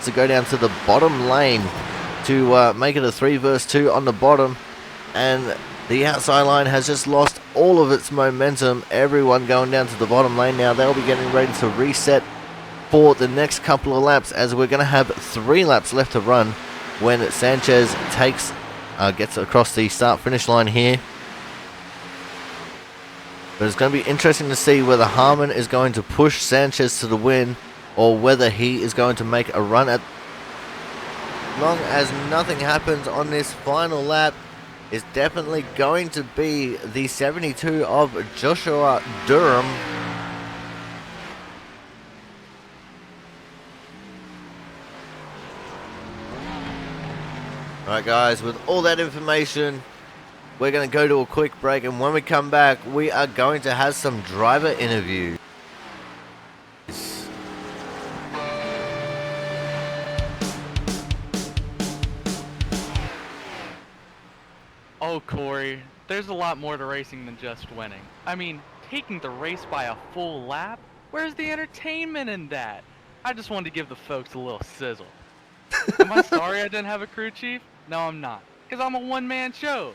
to go down to the bottom lane to make it a 3 versus 2 on the bottom, and the outside line has just lost all of its momentum. Everyone going down to the bottom lane now. They'll be getting ready to reset for the next couple of laps, as we're going to have 3 laps left to run when Sanchez gets across the start-finish line here. But it's going to be interesting to see whether Harmon is going to push Sanchez to the win, or whether he is going to make a run at. Long as nothing happens on this final lap, is definitely going to be the 72 of Joshua Durham. Alright guys, with all that information, we're going to go to a quick break, and when we come back, we are going to have some driver interviews. Oh, Corey, there's a lot more to racing than just winning. I mean, taking the race by a full lap? Where's the entertainment in that? I just wanted to give the folks a little sizzle. Am I sorry I didn't have a crew chief? No, I'm not, because I'm a one-man show.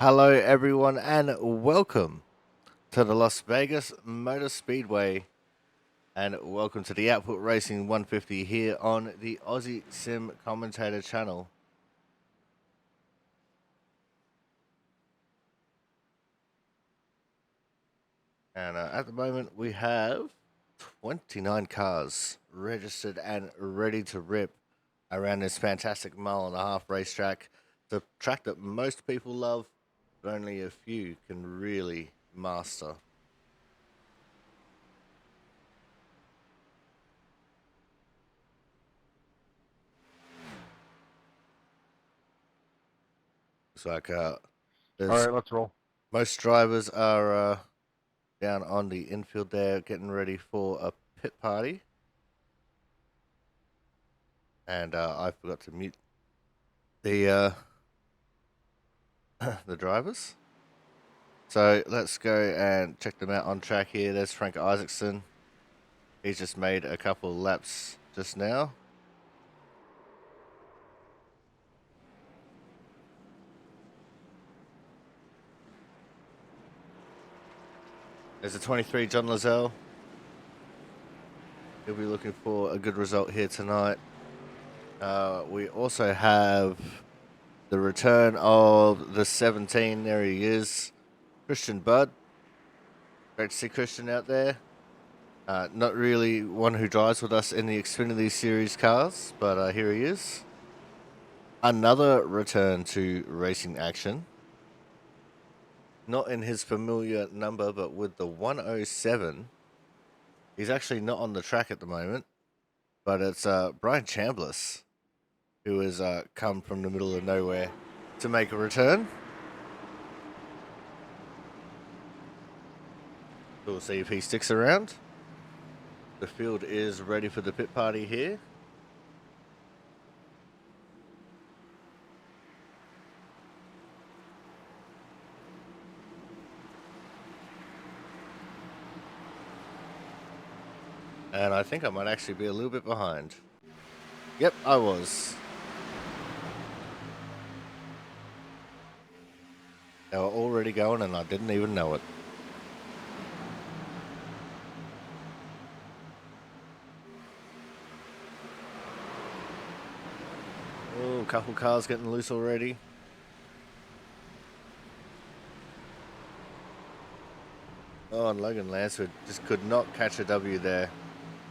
Hello everyone, and welcome to the Las Vegas Motor Speedway, and welcome to the Output Racing 150 here on the Aussie Sim Commentator channel. And at the moment we have 29 cars registered and ready to rip around this fantastic mile-and-a-half racetrack. The track that most people love, but only a few can really master. Looks like All right, let's roll. most drivers are down on the infield there, getting ready for a pit party. And I forgot to mute the the drivers. So let's go and check them out on track here. There's Frank Isaacson. He's just made a couple laps just now. There's a 23, John Lazelle. He'll be looking for a good result here tonight. We also have the return of the 17. There he is, Christian Budd. Great to see Christian out there. Not really one who drives with us in the Xfinity Series cars, but here he is. Another return to racing action. Not in his familiar number, but with the 107. He's actually not on the track at the moment, but it's Brian Chambliss, who has come from the middle of nowhere to make a return. We'll see if he sticks around. The field is ready for the pit party here. And I think I might actually be a little bit behind. Yep, I was. They were already going and I didn't even know it. Oh, a couple cars getting loose already. Oh, and Logan Lansford just could not catch a W there.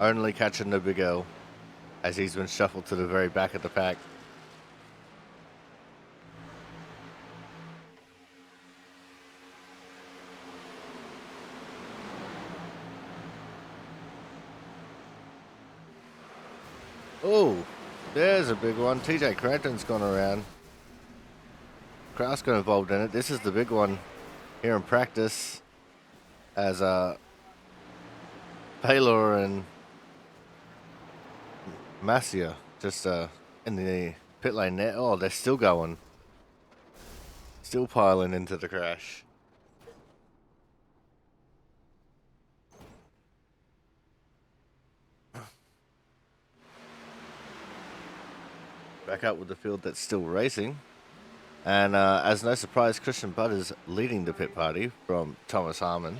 Only catching the Big L as he's been shuffled to the very back of the pack. Oh, there's a big one. TJ Cranton's gone around. Kraus got involved in it. This is the big one here in practice as Taylor and Masia just in the pit lane there. Oh, they're still going. Still piling into the crash. Back up with the field that's still racing. And as no surprise, Christian Budd is leading the pit party from Thomas Harmon.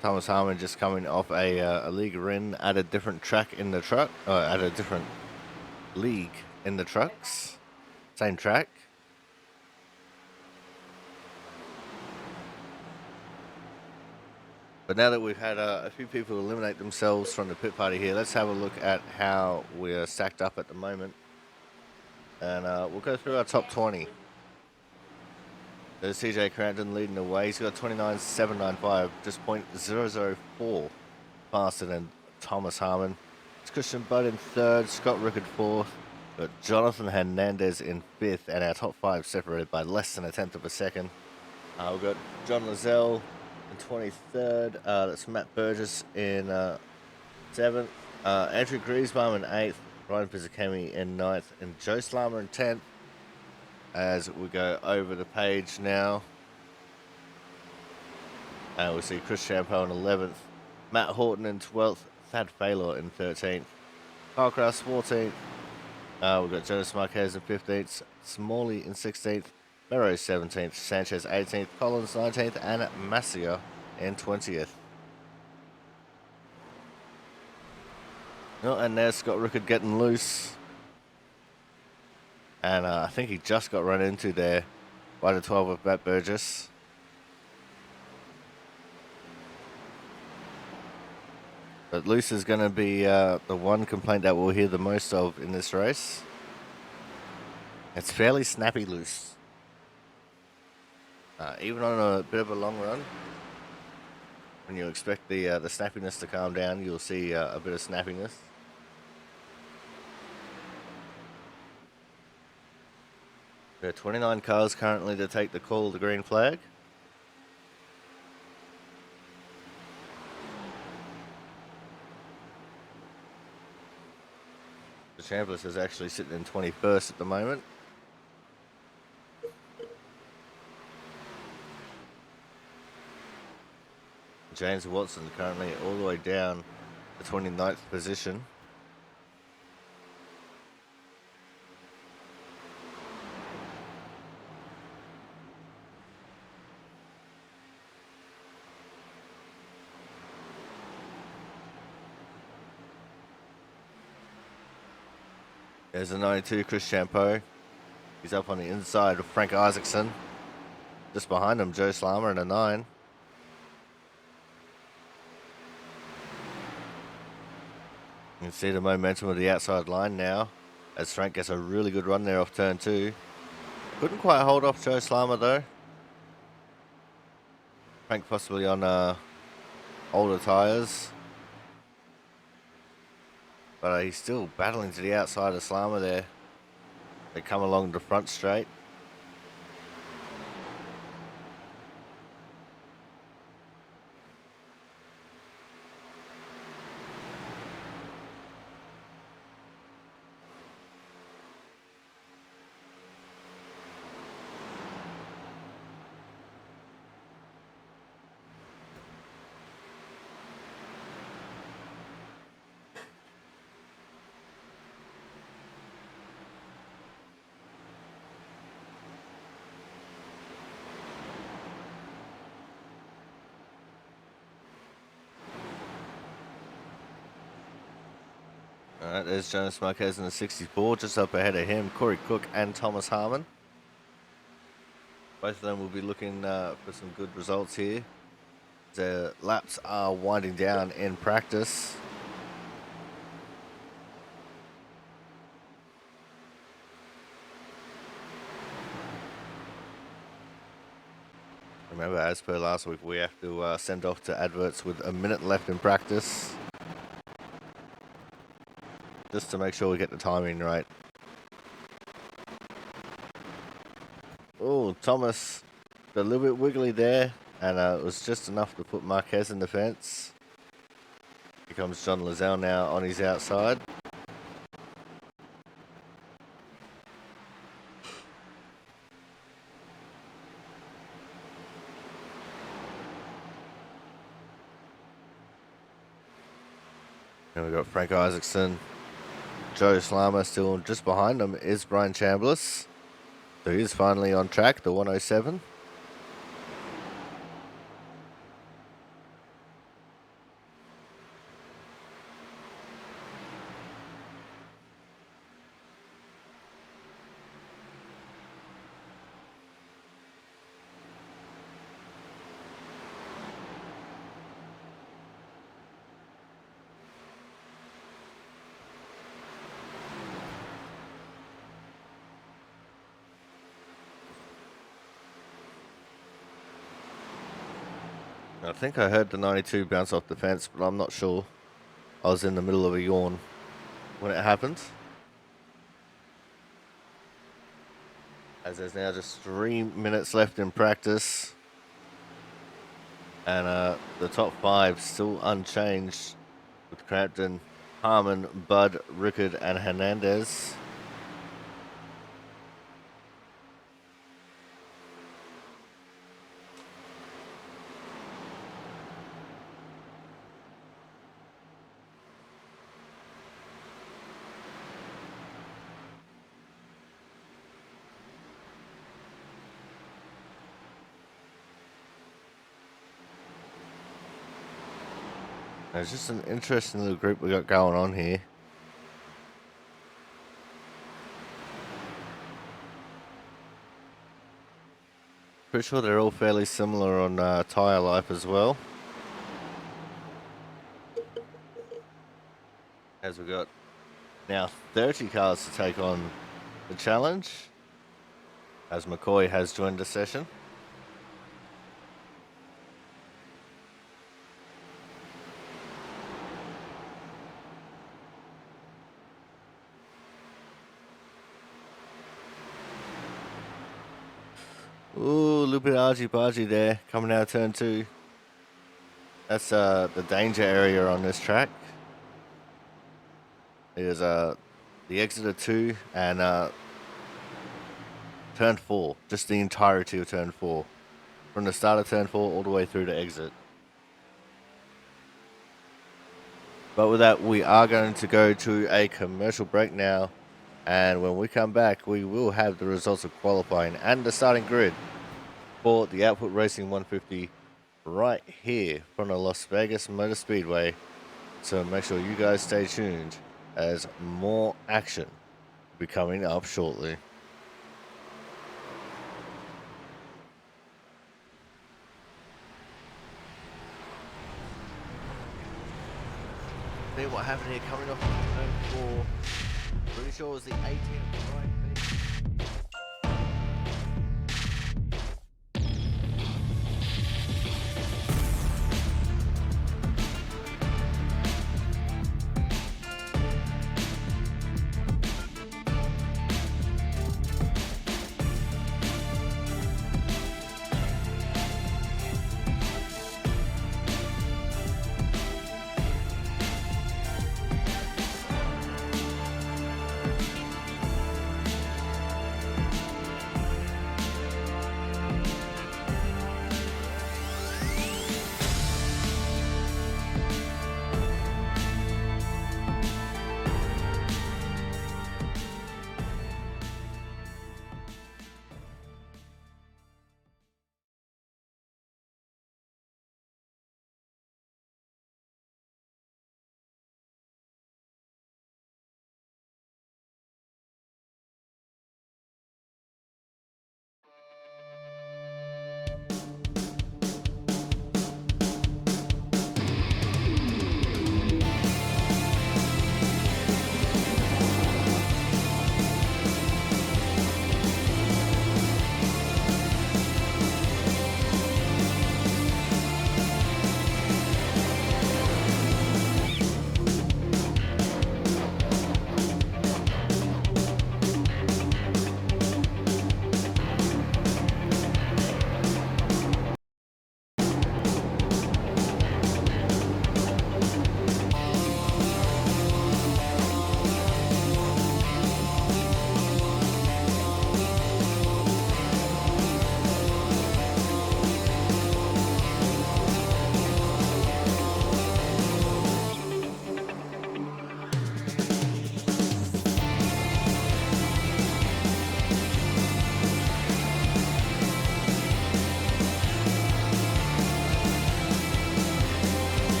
Thomas Harmon just coming off a league win at a different track in the truck, at a different league in the trucks. Same track. But now that we've had a few people eliminate themselves from the pit party here, let's have a look at how we're stacked up at the moment. And we'll go through our top 20. There's TJ Cranton leading the way. He's got 29.795, just 0.004 faster than Thomas Harmon. It's Christian Budd in third, Scott Rickard fourth, but Jonathan Hernandez in fifth, and our top five separated by less than a tenth of a second. We've got John Lazelle in 23rd. That's Matt Burgess in seventh. Andrew Griesbaum in eighth. Ryan Pizzicami in ninth, and Joe Slammer in 10th. As we go over the page now, and we see Chris Champeau in 11th, Matt Horton in 12th, Thad Faylor in 13th, Carl Kraus 14th, we've got Jonas Marquez in 15th, Smalley in 16th, Mero 17th, Sanchez 18th, Collins 19th, and Masia in 20th. Oh, and there's Scott Rickard getting loose. And I think he just got run into there by the 12 of Matt Burgess. But loose is going to be the one complaint that we'll hear the most of in this race. It's fairly snappy loose. Even on a bit of a long run, when you expect the snappiness to calm down, you'll see a bit of snappiness. There are 29 cars currently to take the call of the green flag. The Chambliss is actually sitting in 21st at the moment. James Watson currently all the way down to 29th position. There's a 92, Chris Champeau. He's up on the inside of Frank Isaacson. Just behind him, Joe Slammer in a 9. You can see the momentum of the outside line now as Frank gets a really good run there off turn 2. Couldn't quite hold off Joe Slammer though. Frank possibly on older tyres. But he's still battling to the outside of Slammer there. They come along the front straight. Alright, there's Jonas Marquez in the 64, just up ahead of him, Corey Cook and Thomas Harmon. Both of them will be looking for some good results here. The laps are winding down in practice. Remember, as per last week, we have to send off to adverts with a minute left in practice. Just to make sure we get the timing right. Oh, Thomas got a little bit wiggly there, and it was just enough to put Marquez in the fence. Here comes John Lazelle now on his outside. And we've got Frank Isaacson. Joe Slammer still just behind him is Brian Chambliss. So he's finally on track, the 107. I think I heard the 92 bounce off the fence, but I'm not sure. I was in the middle of a yawn when it happened. As there's now just 3 minutes left in practice. And the top 5 still unchanged with Crampton, Harmon, Budd, Rickard, and Hernandez. It's just an interesting little group we got going on here. Pretty sure they're all fairly similar on tyre life as well. As we got now 30 cars to take on the challenge, as McCoy has joined the session. Ooh, a little bit argy-bargy there, coming out of turn 2. That's the danger area on this track. There's the exit of 2 and turn 4, just the entirety of turn 4. From the start of turn 4 all the way through to exit. But with that, we are going to go to a commercial break now. And when we come back, we will have the results of qualifying and the starting grid for the Output Racing 150 right here from the Las Vegas Motor Speedway. So make sure you guys stay tuned as more action will be coming up shortly. See what happened here coming off turn 4. Pretty sure it was the 18th right.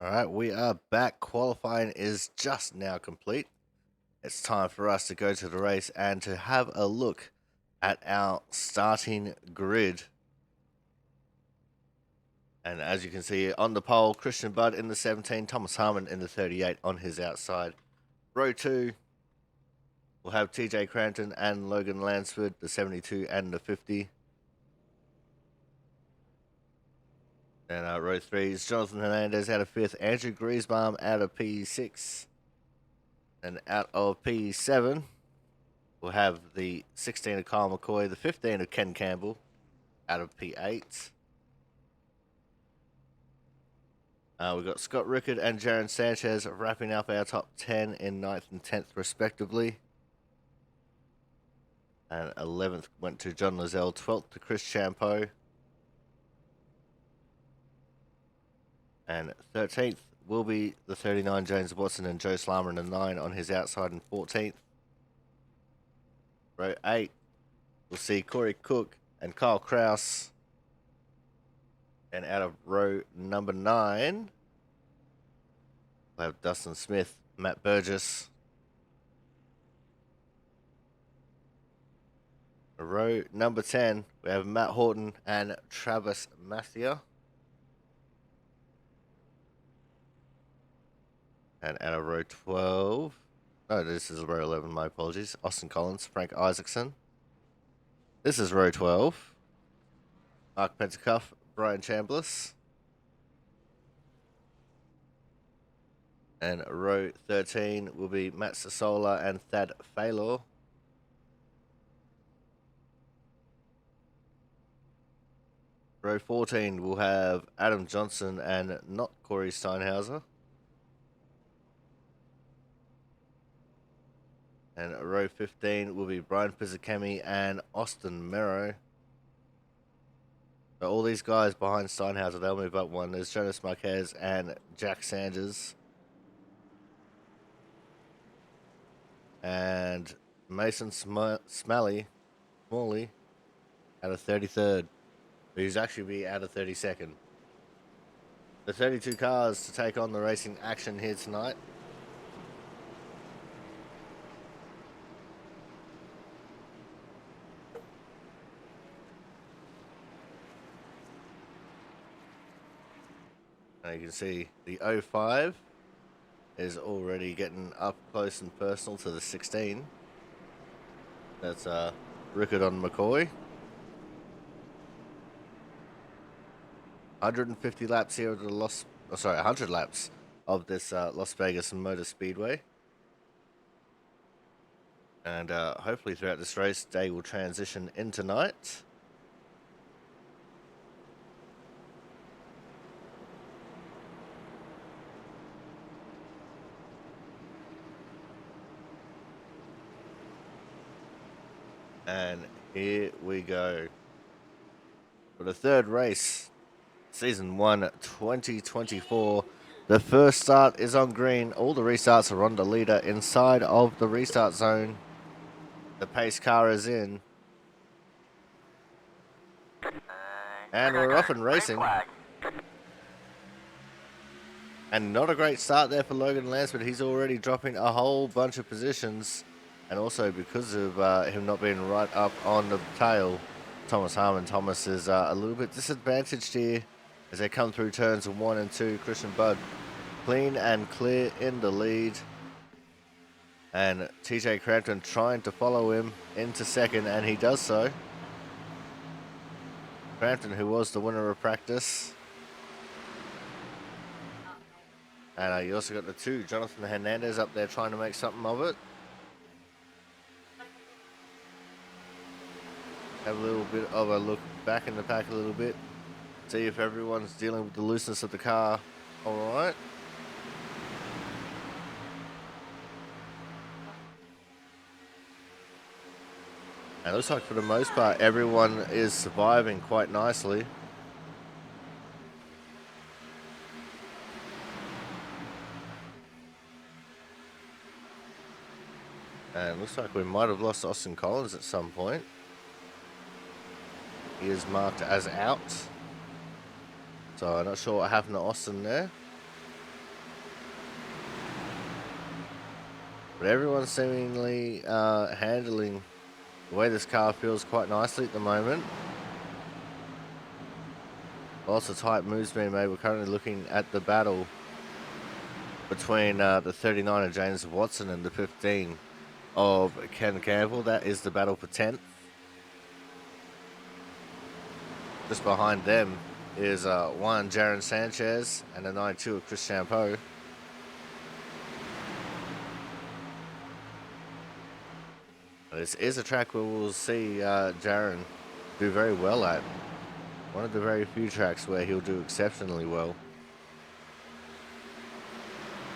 All right, we are back. Qualifying is just now complete. It's time for us to go to the race and to have a look at our starting grid. And as you can see on the pole, Christian Budd in the 17, Thomas Harmon in the 38 on his outside. Row 2, we'll have TJ Cranton and Logan Lansford, the 72 and the 50. And row 3 is Jonathan Hernandez out of 5th, Andrew Griesbaum out of P6. And out of P7, we'll have the 16 of Kyle McCoy, the 15 of Ken Campbell out of P8. We've got Scott Rickard and Jaron Sanchez wrapping up our top 10 in 9th and 10th respectively. And 11th went to John Lozelle, 12th to Chris Champeau. And 13th will be the 39 James Watson and Joe Slammer in the 9 on his outside, and 14th. Row 8, we'll see Corey Cook and Kyle Kraus. And out of row number 9, we'll have Dustin Smith, Matt Burgess. Row number 10, we have Matt Horton and Travis Mathia. And out of row 12, no, this is row 11, my apologies. Austin Collins, Frank Isaacson. This is row 12. Mark Pentacuff, Brian Chambliss. And row 13 will be Matt Sasola and Thad Faylor. Row 14 will have Adam Johnson and not Corey Steinhauser. And row 15 will be Brian Pizzicami and Austin Merrow. So all these guys behind Steinhauser, they'll move up one. There's Jonas Marquez and Jack Sanders. And Mason Smalley out of 33rd. He's actually be out of 32nd. The 32 cars to take on the racing action here tonight. And you can see the 05 is already getting up close and personal to the 16. That's Rickard on McCoy. 150 laps here at the 100 laps of this Las Vegas Motor Speedway. And hopefully throughout this race, day will transition into night. And here we go. For the third race, Season 1, 2024. The first start is on green. All the restarts are on the leader inside of the restart zone. The pace car is in. And we're off and racing. And not a great start there for Logan Lance, but he's already dropping a whole bunch of positions. And also because of him not being right up on the tail, Thomas Harmon. Thomas is a little bit disadvantaged here as they come through turns 1 and 2. Christian Budd clean and clear in the lead. And TJ Crampton trying to follow him into second, and he does so. Crampton, who was the winner of practice. And you also got the two, Jonathan Hernandez up there trying to make something of it. Have a little bit of a look back in the pack a little bit. See if everyone's dealing with the looseness of the car all right. And it looks like for the most part, everyone is surviving quite nicely. And it looks like we might have lost Austin Collins at some point. He is marked as out. So I'm not sure what happened to Austin there. But everyone's seemingly handling the way this car feels quite nicely at the moment. Lots of tight moves being made. We're currently looking at the battle between the 39 of James Watson and the 15 of Ken Campbell. That is the battle for 10th. Just behind them is one Jaron Sanchez and a 92 of Chris Champeau. This is a track where we'll see Jaron do very well at. One of the very few tracks where he'll do exceptionally well.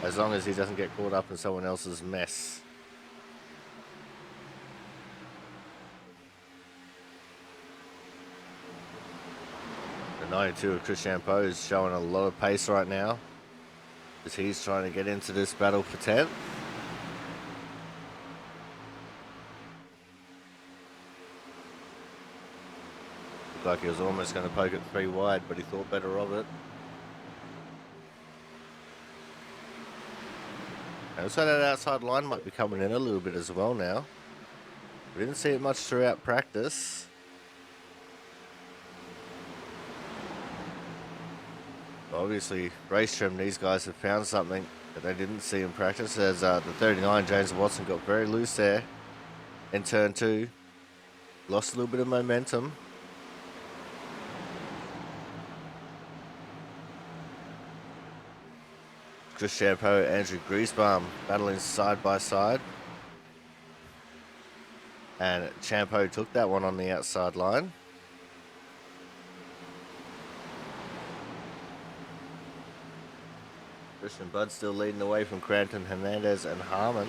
As long as he doesn't get caught up in someone else's mess. The 92 of Chris Champeau is showing a lot of pace right now, as he's trying to get into this battle for 10th. Looked like he was almost going to poke it 3 wide, but he thought better of it. And so that outside line might be coming in a little bit as well now. We didn't see it much throughout practice. Obviously, race trim, these guys have found something that they didn't see in practice, as the 39, James Watson, got very loose there in turn 2. Lost a little bit of momentum. Chris Champeau, Andrew Griesbaum battling side by side. And Champeau took that one on the outside line. Christian Budd still leading the way from Crampton, Hernandez and Harmon.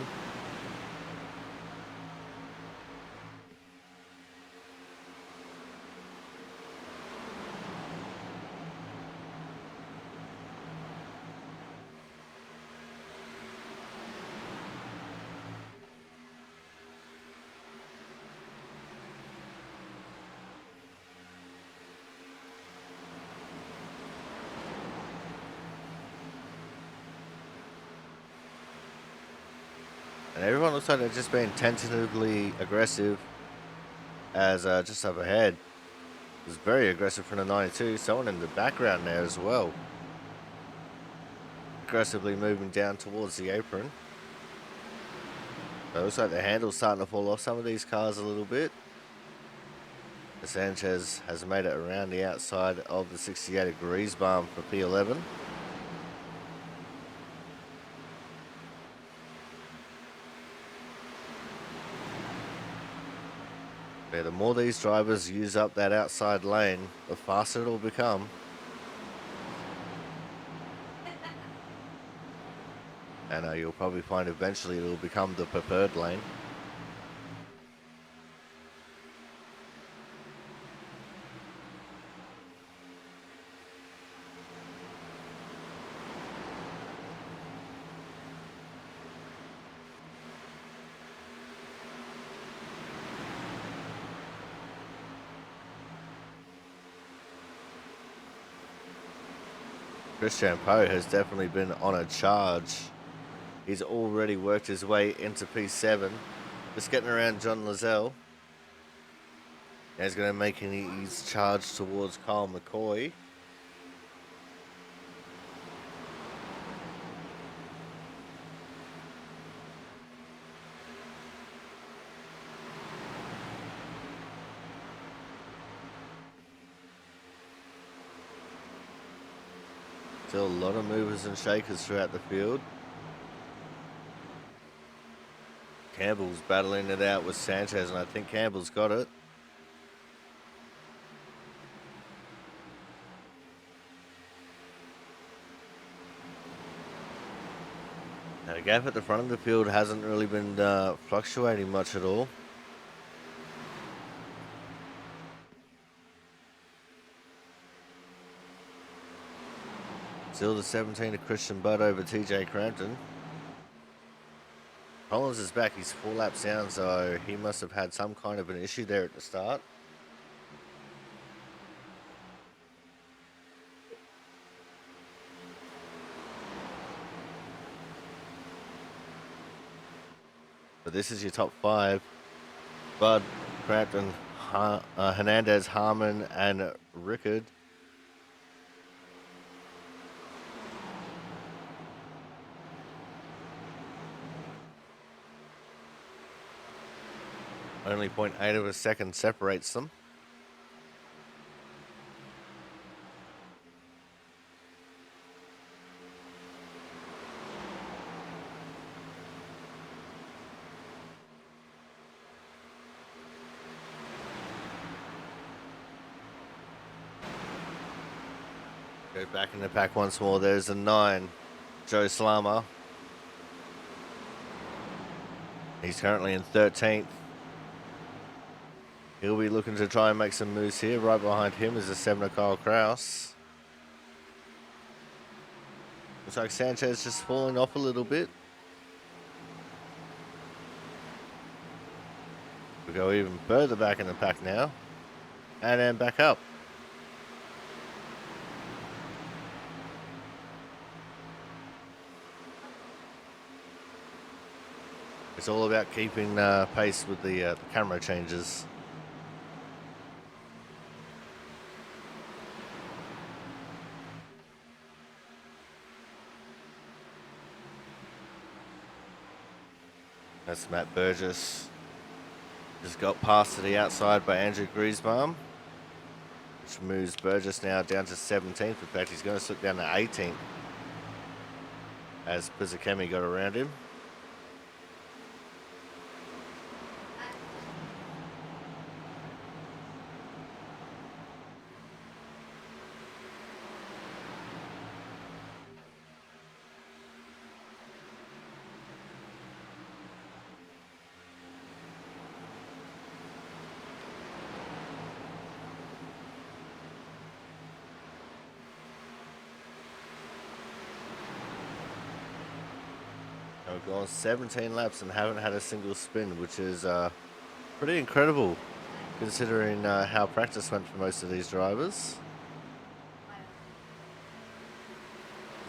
And everyone looks like they're just being tentatively aggressive as just up ahead. It was very aggressive from the 92. Someone in the background there as well. Aggressively moving down towards the apron. So it looks like the handle's starting to fall off some of these cars a little bit. Sanchez has made it around the outside of the 68 grease bomb for P11. Yeah, the more these drivers use up that outside lane, the faster it'll become. And you'll probably find eventually it'll become the preferred lane. Christian Poe has definitely been on a charge. He's already worked his way into P7. Just getting around John Lazelle. Now he's going to make his charge towards Kyle McCoy. Still a lot of movers and shakers throughout the field. Campbell's battling it out with Sanchez, and I think Campbell's got it. Now, the gap at the front of the field hasn't really been fluctuating much at all. Still the 17 of Christian Budd over TJ Crampton. Collins is back. He's 4 laps down, so he must have had some kind of an issue there at the start. But this is your top 5. Budd, Crampton, Hernandez, Harmon, and Rickard. Only 0.8 of a second separates them. Go back in the pack once more. There's a 9, Joe Slama. He's currently in 13th. He'll be looking to try and make some moves here. Right behind him is the 7 of Kyle Kraus. Looks like Sanchez just falling off a little bit. We go even further back in the pack now. And then back up. It's all about keeping pace with the camera changes. That's Matt Burgess. Just got passed to the outside by Andrew Griesbaum, which moves Burgess now down to 17th. In fact, he's going to slip down to 18th as Pizzacemi got around him. We've gone 17 laps and haven't had a single spin, which is pretty incredible considering how practice went for most of these drivers.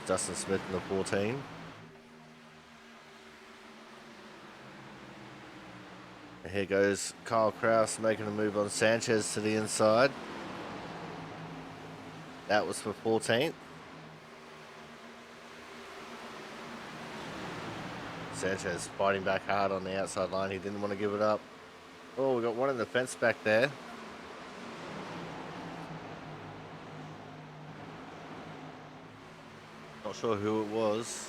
Dustin Smith in the 14. Here goes Kyle Kraus making a move on Sanchez to the inside. That was for 14th. Sanchez fighting back hard on the outside line. He didn't want to give it up. Oh, we got one in the fence back there. Not sure who it was.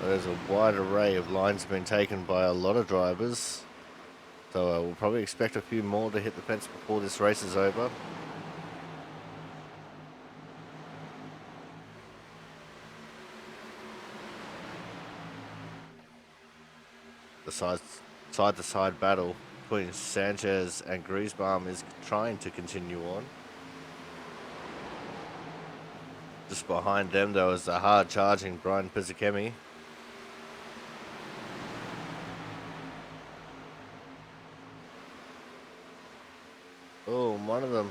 There's a wide array of lines being taken by a lot of drivers. So we'll probably expect a few more to hit the fence before this race is over. The side-to-side battle between Sanchez and Griesbaum is trying to continue on. Just behind them, though, is the hard-charging Brian Pizzakemi. Oh, one of them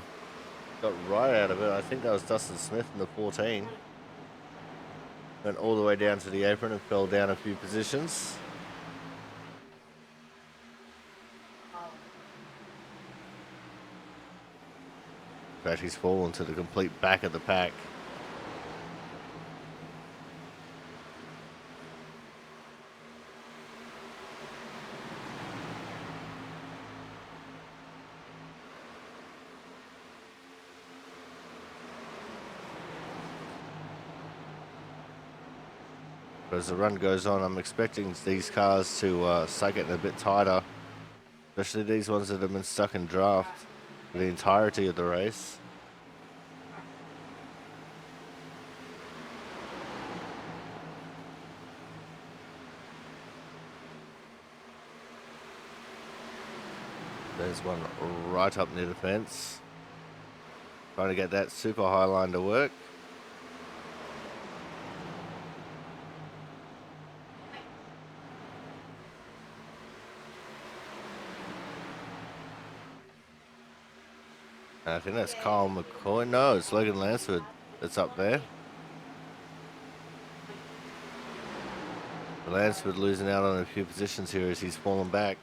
got right out of it. I think that was Dustin Smith in the 14. Went all the way down to the apron and fell down a few positions. In fact, he's fallen to the complete back of the pack. As the run goes on, I'm expecting these cars to start getting a bit tighter, especially these ones that have been stuck in draft for the entirety of the race. There's one right up near the fence. Trying to get that super high line to work. I think that's Kyle McCoy. No, it's Logan Lansford that's up there. Lansford losing out on a few positions here as he's fallen back.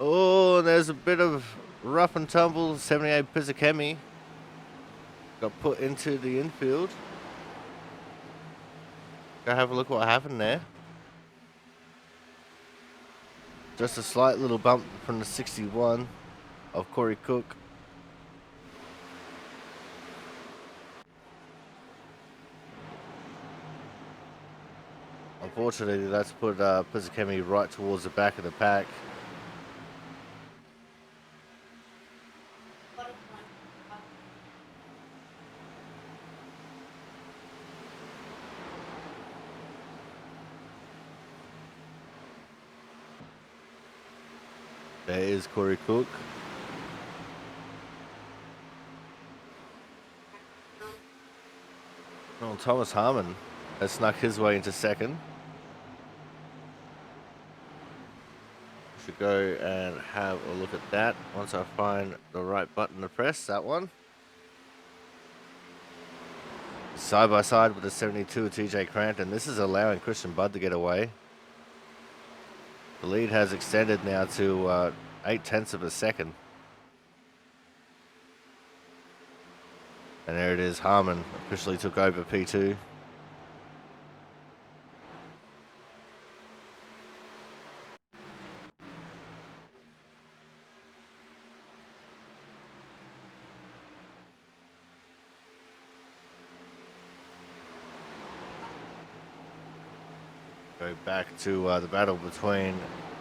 Oh, there's a bit of rough and tumble. 78 Pizzakemi got put into the infield. Go have a look what happened there. Just a slight little bump from the 61 of Corey Cook. Unfortunately, that's put Pizzakemi right towards the back of the pack. There is Corey Cook. Well, Thomas Harmon has snuck his way into second. Should go and have a look at that once I find the right button to press. That one. Side by side with the 72 of TJ Cranton. This is allowing Christian Budd to get away. The lead has extended now to 0.8 of a second. And there it is. Harmon officially took over P2. Go back to the battle between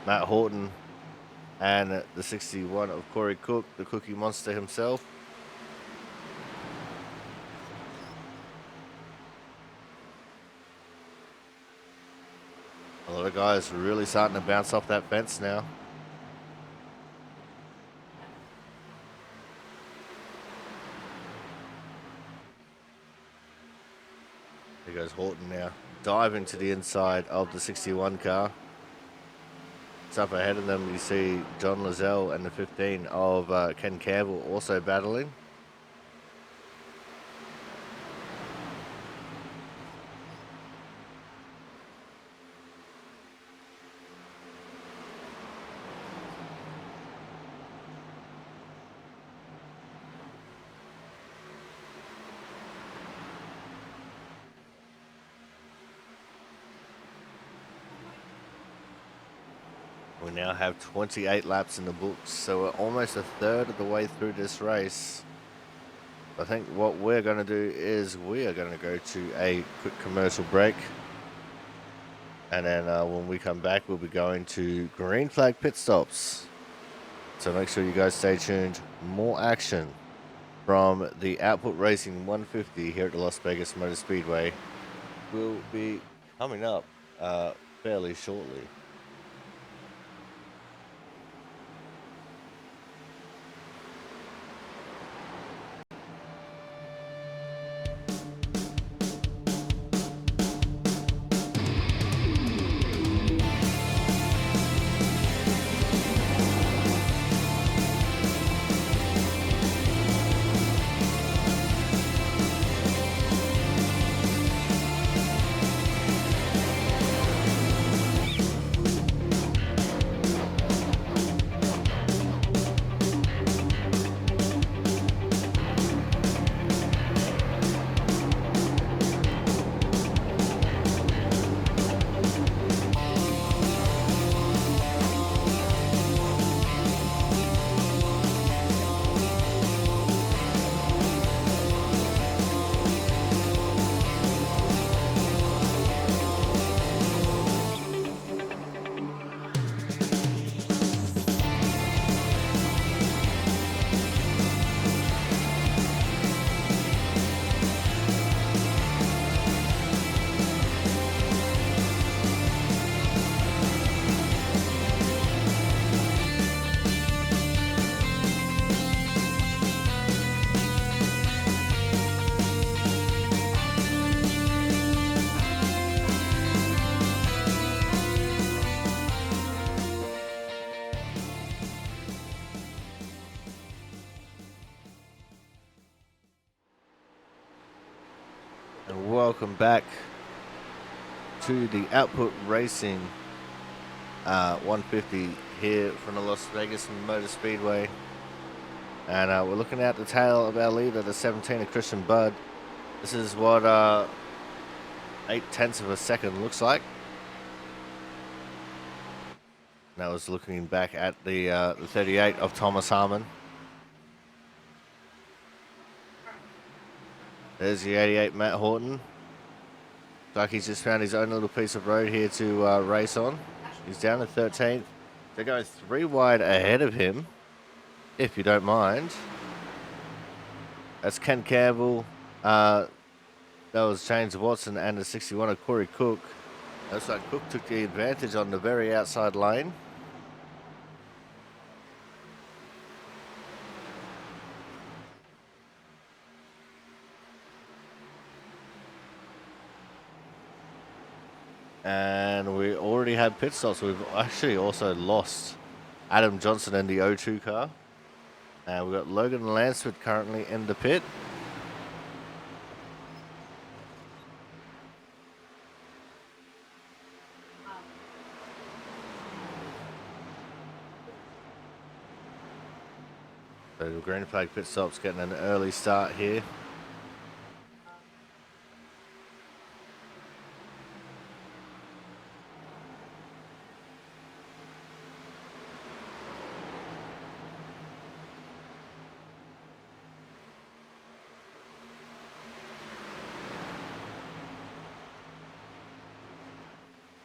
Matt Horton and the 61 of Corey Cook, the Cookie Monster himself. A lot of guys really starting to bounce off that fence now. There goes Horton now, diving to the inside of the 61 car. It's up ahead of them. You see John Lozelle and the 15 of Ken Campbell also battling. We now have 28 laps in the books, so we're almost a third of the way through this race. I think what we're going to do is we are going to go to a quick commercial break. And then when we come back, we'll be going to green flag pit stops. So make sure you guys stay tuned. More action from the Output Racing 150 here at the Las Vegas Motor Speedway will be coming up fairly shortly. And welcome back to the Output Racing 150 here from the Las Vegas Motor Speedway. And we're looking at the tail of our leader, the 17 of Christian Budd. This is what 0.8 of a second looks like. And that was looking back at the 38 of Thomas Harmon. There's the 88 Matt Horton. Looks like he's just found his own little piece of road here to race on. He's down to 13th. They're going 3 wide ahead of him, if you don't mind. That's Ken Campbell. That was James Watson and the 61 of Corey Cook. Looks like Cook took the advantage on the very outside lane. And we already have pit stops. We've actually also lost Adam Johnson in the O2 car. And we've got Logan Lansford currently in the pit. So the green flag pit stop's getting an early start here.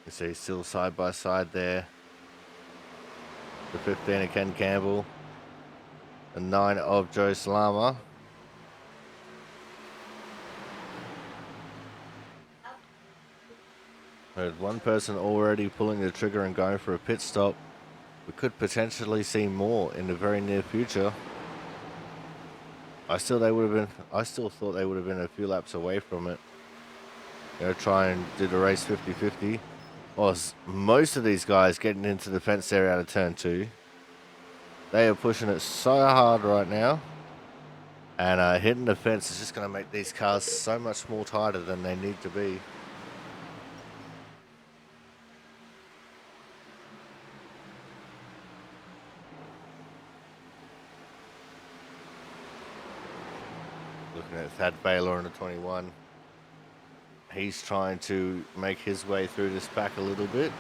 You see still side by side there. The 15 of Ken Campbell. The 9 of Joe Salama. There's one person already pulling the trigger and going for a pit stop. We could potentially see more in the very near future. I still thought they would have been a few laps away from it. Try and do the race 50-50. Most of these guys getting into the fence there out of turn 2. They are pushing it so hard right now. And hitting the fence is just going to make these cars so much more tighter than they need to be. Looking at Thad Baylor in the 21. He's trying to make his way through this pack a little bit.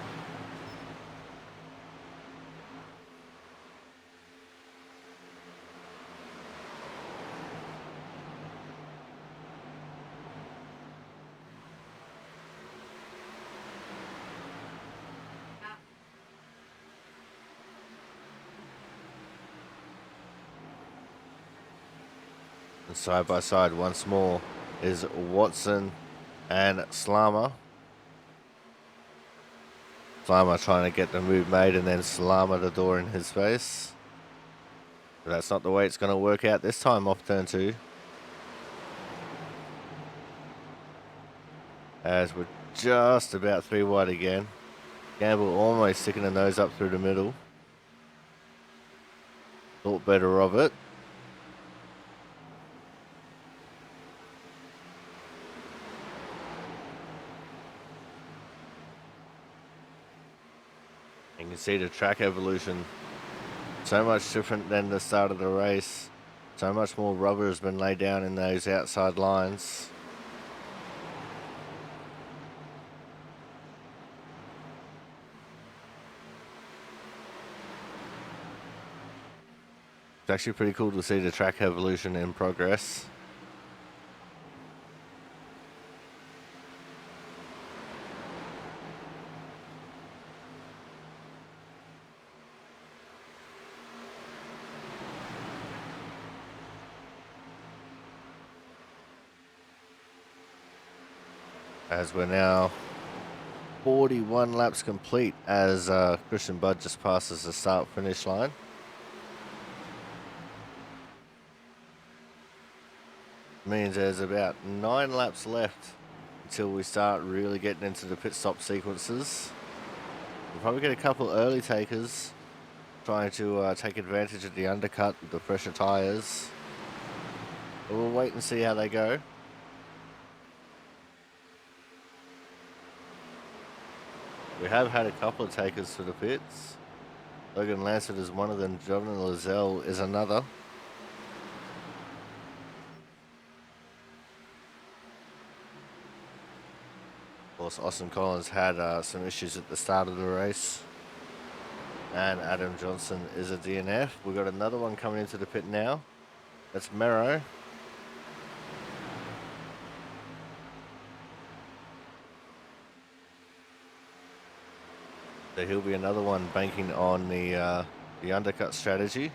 And side by side once more is Watson and Slama. Slama trying to get the move made and then Slama the door in his face. But that's not the way it's going to work out this time off turn 2. As we're just about 3 wide again. Gamble almost sticking the nose up through the middle. Thought better of it. You can see the track evolution. So much different than the start of the race. So much more rubber has been laid down in those outside lines. It's actually pretty cool to see the track evolution in progress. As we're now 41 laps complete as Christian Budd just passes the start finish line. Means there's about 9 laps left until we start really getting into the pit stop sequences. We'll probably get a couple early takers trying to take advantage of the undercut with the fresher tyres. But we'll wait and see how they go. We have had a couple of takers for the pits. Logan Lancet is one of them. John Lizelle is another. Of course, Austin Collins had some issues at the start of the race. And Adam Johnson is a DNF. We've got another one coming into the pit now. That's Mero. So he'll be another one banking on the undercut strategy.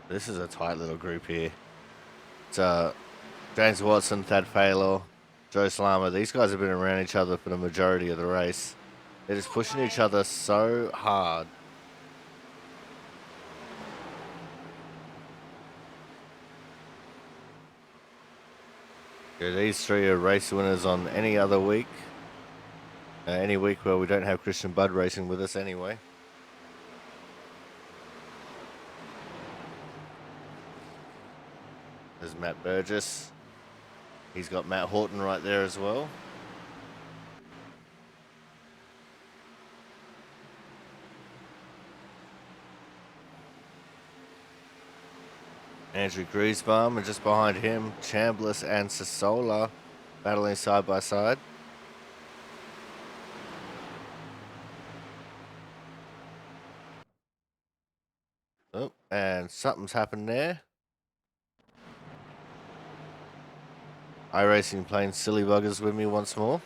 This is a tight little group here. It's James Watson, Thad Faylor, Joe Slama. These guys have been around each other for the majority of the race. They're just pushing each other so hard. Yeah, these three are race winners on any other week. Any week where we don't have Christian Budd racing with us anyway. There's Matt Burgess. He's got Matt Horton right there as well. Andrew Griesbaum, and just behind him, Chambliss and Sassola battling side by side. Oh, and something's happened there. iRacing playing silly buggers with me once more.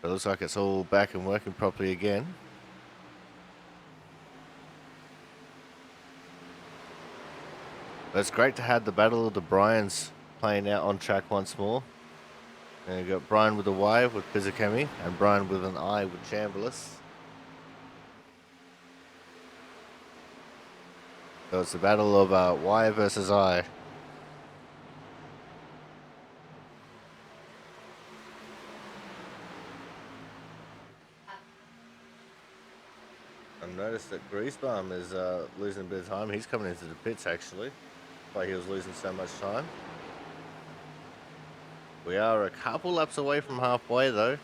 But it looks like it's all back and working properly again. But it's great to have the Battle of the Bryans playing out on track once more. And you've got Brian with a Y with Pizzacami and Brian with an I with Chambliss. So it's the battle of Y versus I. I've noticed that Greasebomb is losing a bit of time. He's coming into the pits actually. Why he was losing so much time. We are a couple laps away from halfway though.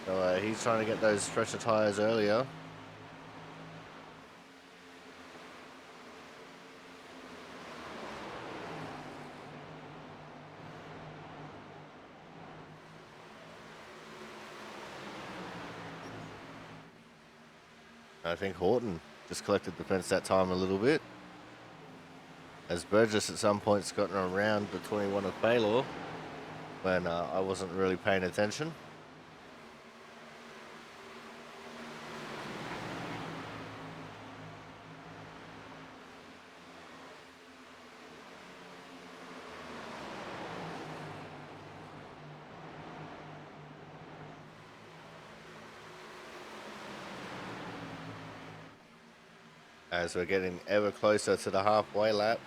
So he's trying to get those fresher tyres earlier. I think Horton just collected the fence that time a little bit. As Burgess at some points gotten around the 21 of Baylor when I wasn't really paying attention. As we're getting ever closer to the halfway lap.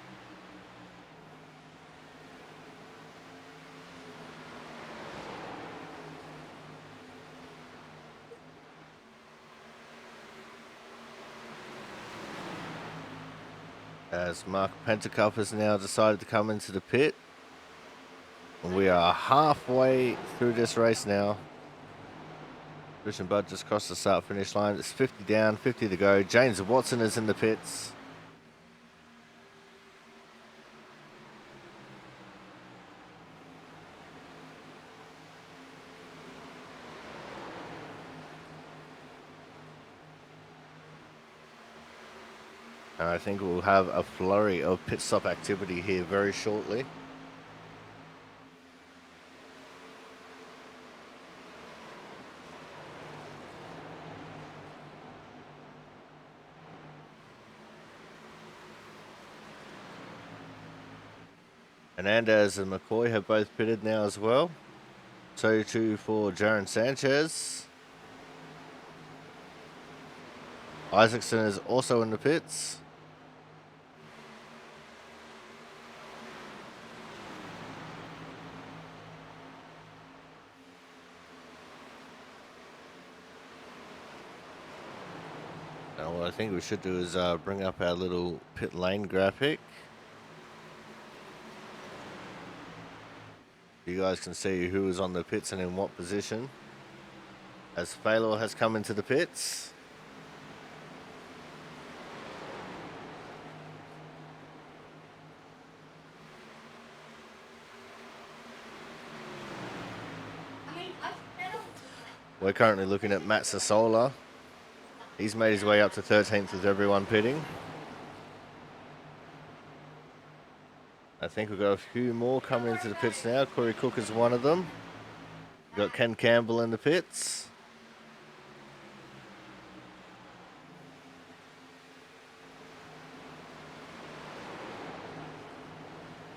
As Mark Pentacup has now decided to come into the pit. And we are halfway through this race now. Christian Budd just crossed the start finish line. It's 50 down, 50 to go. James Watson is in the pits. And I think we'll have a flurry of pit stop activity here very shortly. Hernandez and McCoy have both pitted now as well. So too for Jaron Sanchez. Isaacson is also in the pits. Now what I think we should do is bring up our little pit lane graphic. You guys can see who is on the pits and in what position. As Phailor has come into the pits. We're currently looking at Matt Sasola. He's made his way up to 13th with everyone pitting. I think we've got a few more coming into the pits now. Corey Cook is one of them. We've got Ken Campbell in the pits.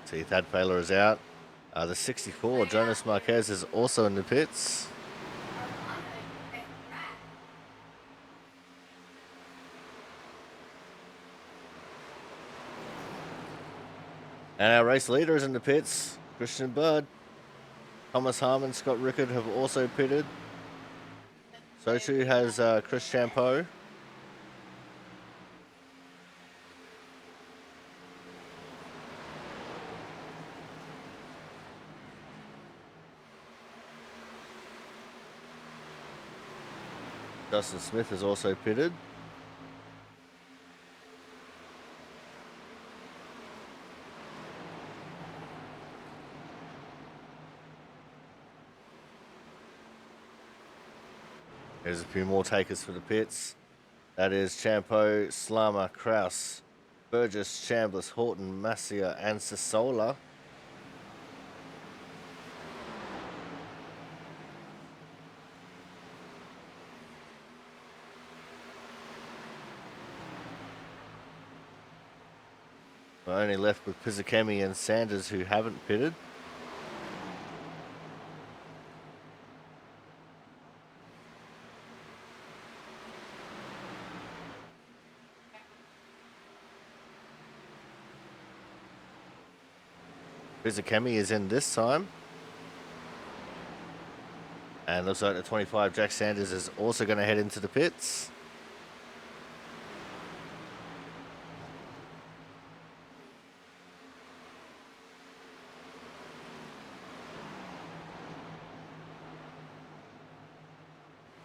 See, Thad Phailor is out. The 64, Jonas Marquez, is also in the pits. And our race leader is in the pits, Christian Budd. Thomas Harmon, Scott Rickard have also pitted. So too has Chris Champeau. Justin Smith has also pitted. There's a few more takers for the pits. That is Champo, Slama, Kraus, Burgess, Chambliss, Horton, Massia, and Sassola. We're only left with Pizzakemi and Sanders, who haven't pitted. Pizzakemi is in this time. And looks like the 25, Jack Sanders, is also going to head into the pits.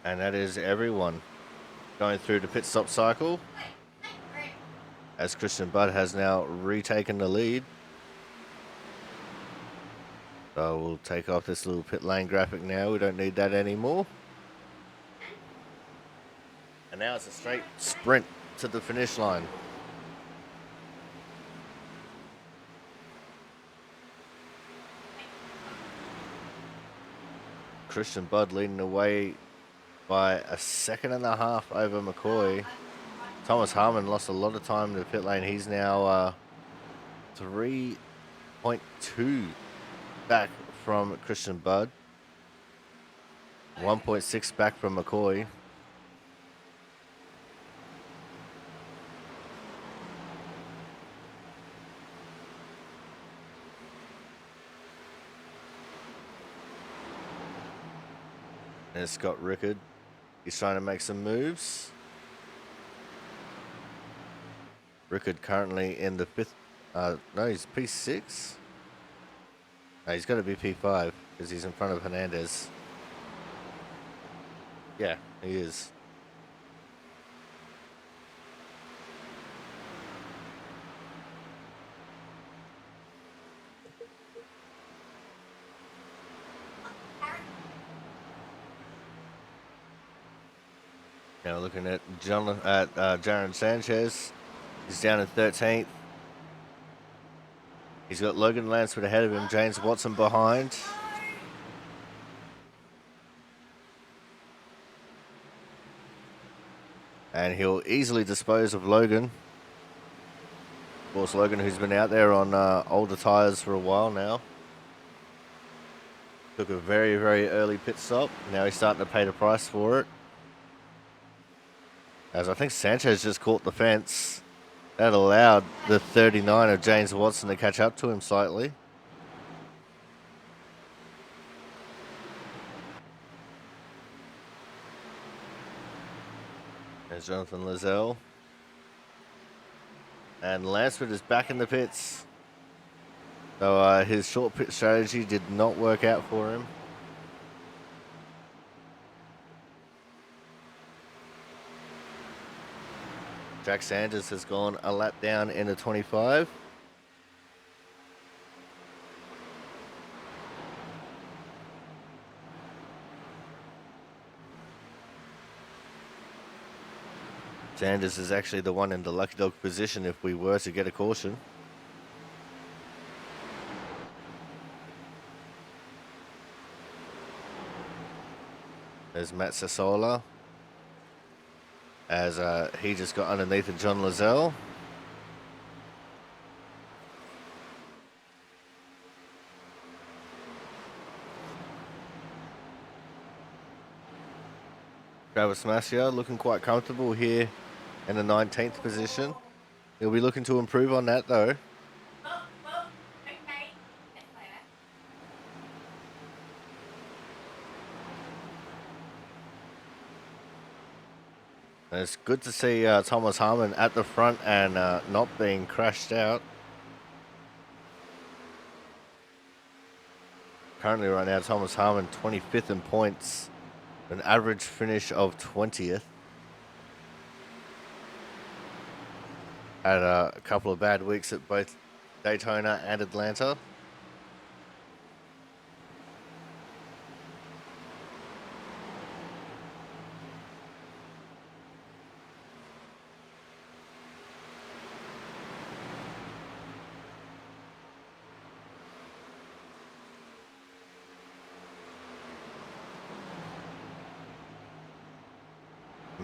And that is everyone going through the pit stop cycle, as Christian Budd has now retaken the lead. So we'll take off this little pit lane graphic now. We don't need that anymore. And now it's a straight sprint to the finish line. Christian Budd leading the way by a second and a half over McCoy. Thomas Harmon lost a lot of time in the pit lane. He's now 3.2 back from Christian Budd. 1.6 back from McCoy. And it's Scott Rickard. He's trying to make some moves. Rickard currently in the fifth. No, he's P6. No, he's got to be P5 because he's in front of Hernandez. Yeah, he is. Now looking at Jaron Sanchez. He's down in 13th. He's got Logan Lansford ahead of him, James Watson behind. And he'll easily dispose of Logan. Of course, Logan, who's been out there on older tyres for a while now. Took a very, very early pit stop. Now he's starting to pay the price for it. As I think Sanchez just caught the fence. That allowed the 39 of James Watson to catch up to him slightly. There's Jonathan Lizelle. And Lansford is back in the pits. So his short pit strategy did not work out for him. Jack Sanders has gone a lap down into 25. Sanders is actually the one in the lucky dog position if we were to get a caution. There's Matt Sassola, as he just got underneath of John Lizelle. Travis Massia looking quite comfortable here in the 19th position. He'll be looking to improve on that though. And it's good to see Thomas Harmon at the front and not being crashed out. Currently right now, Thomas Harmon 25th in points, an average finish of 20th. Had a couple of bad weeks at both Daytona and Atlanta.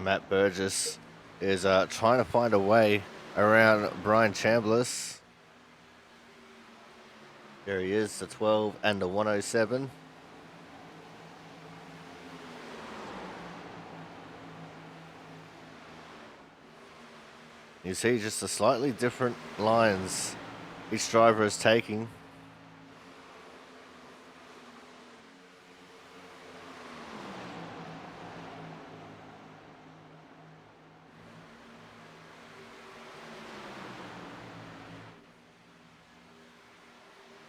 Matt Burgess is trying to find a way around Brian Chambliss. There he is, the 12 and the 107. You see just the slightly different lines each driver is taking.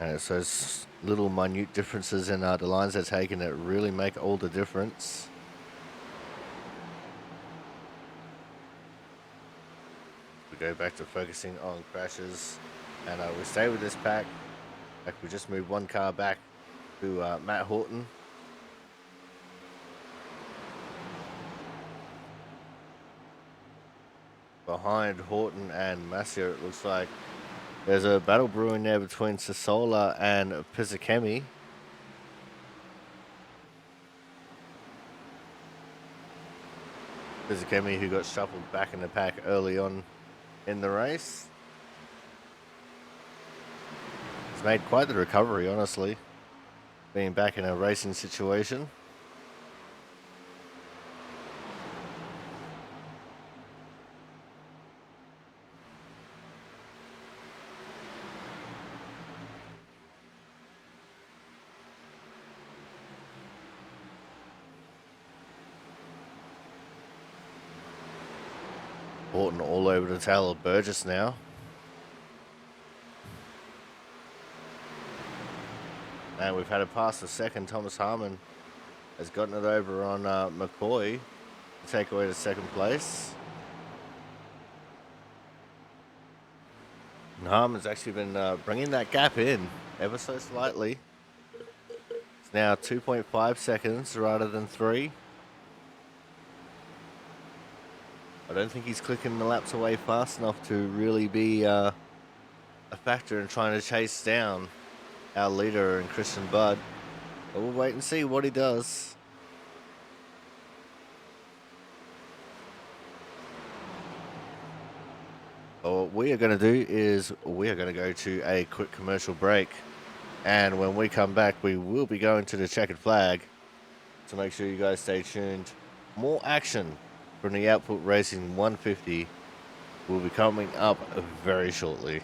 And it's those little minute differences in the lines they're taking that really make all the difference. We go back to focusing on crashes, and we stay with this pack. Like we just moved one car back to Matt Horton. Behind Horton and Massio, it looks like there's a battle brewing there between Sasola and Pizzacchemi. Pizzacchemi, who got shuffled back in the pack early on in the race. He's made quite the recovery, honestly, being back in a racing situation. Horton all over the tail of Burgess now. And we've had it past the second. Thomas Harmon has gotten it over on McCoy to take away the second place. And Harmon's actually been bringing that gap in ever so slightly. It's now 2.5 seconds rather than 3. I don't think he's clicking the laps away fast enough to really be a factor in trying to chase down our leader and Christian Budd. But we'll wait and see what he does. What we are going to do is we are going to go to a quick commercial break. And when we come back, we will be going to the checkered flag. So make sure you guys stay tuned. More action from the Output Racing 150 will be coming up very shortly.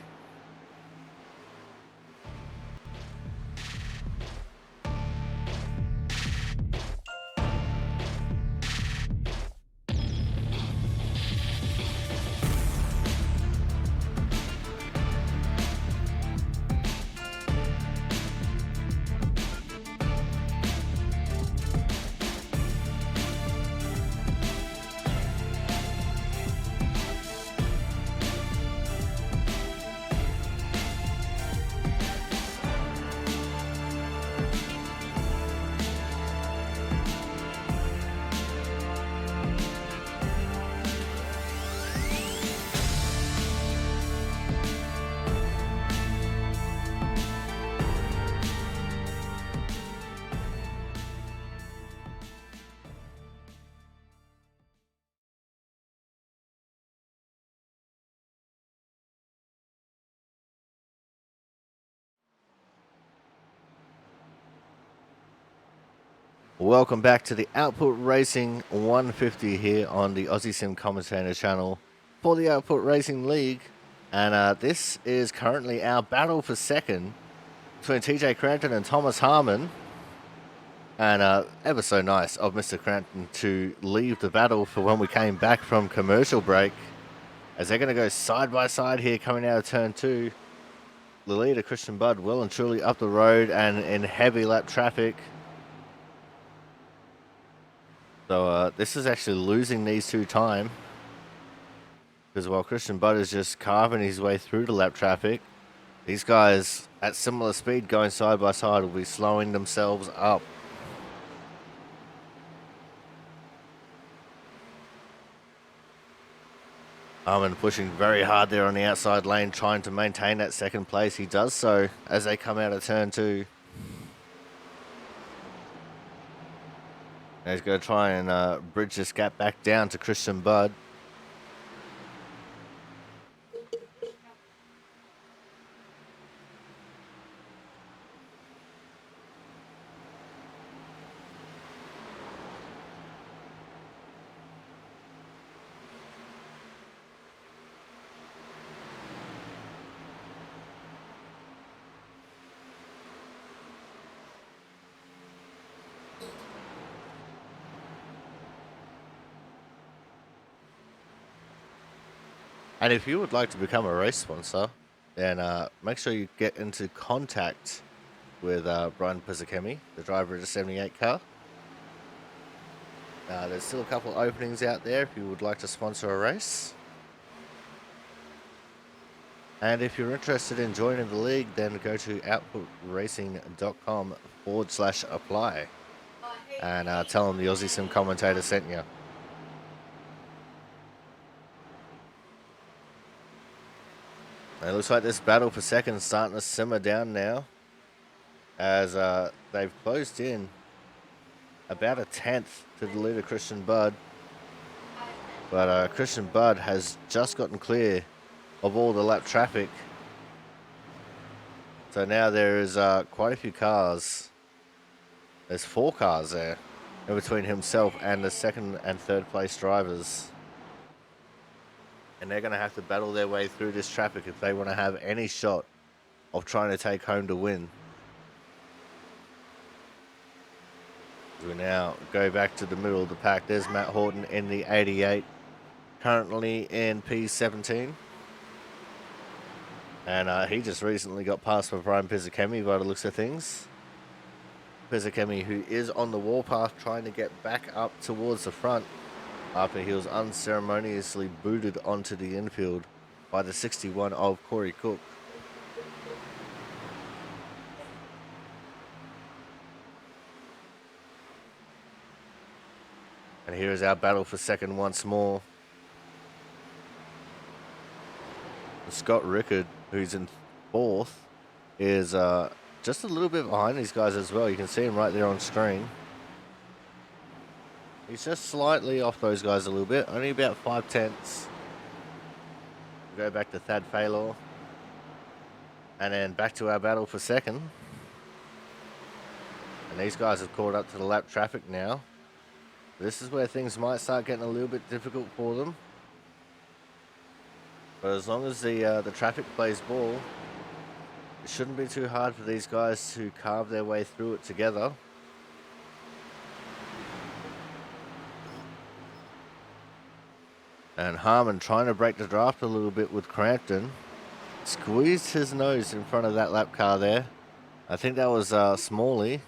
Welcome back to the Output Racing 150 here on the Aussie Sim Commentator channel for the Output Racing League. And this is currently our battle for second between TJ Crampton and Thomas Harmon. And ever so nice of Mr. Crampton to leave the battle for when we came back from commercial break, as they're going to go side by side here coming out of turn 2. The leader, Christian Budd, well and truly up the road and in heavy lap traffic. So this is actually losing these two time, because while Christian Budd is just carving his way through the lap traffic, these guys at similar speed going side by side will be slowing themselves up. Harmon pushing very hard there on the outside lane, trying to maintain that second place. He does so as they come out of turn 2. Now he's going to try and bridge this gap back down to Christian Budd. And if you would like to become a race sponsor, then make sure you get into contact with Brian Pizzakemi, the driver of the 78 car. There's still a couple openings out there if you would like to sponsor a race. And if you're interested in joining the league, then go to outputracing.com/apply and tell them the Aussie Sim commentator sent you. It looks like this battle for second is starting to simmer down now, as they've closed in about a tenth to the leader, Christian Budd. But Christian Budd has just gotten clear of all the lap traffic. So now there is quite a few cars. There's 4 cars there in between himself and the second and third place drivers. And they're going to have to battle their way through this traffic if they want to have any shot of trying to take home the win. We now go back to the middle of the pack. There's Matt Horton in the 88, currently in P17. And he just recently got passed by Brian Pizzakemi by the looks of things. Pizzakemi, who is on the warpath trying to get back up towards the front after he was unceremoniously booted onto the infield by the 61 of Corey Cook. And here is our battle for second once more. Scott Rickard, who's in 4th, is just a little bit behind these guys as well. You can see him right there on screen. He's just slightly off those guys a little bit, only about 5 tenths. We'll go back to Thad Faylor. And then back to our battle for second. And these guys have caught up to the lap traffic now. This is where things might start getting a little bit difficult for them. But as long as the traffic plays ball, it shouldn't be too hard for these guys to carve their way through it together. And Harmon trying to break the draft a little bit with Crampton. Squeezed his nose in front of that lap car there. I think that was Smalley,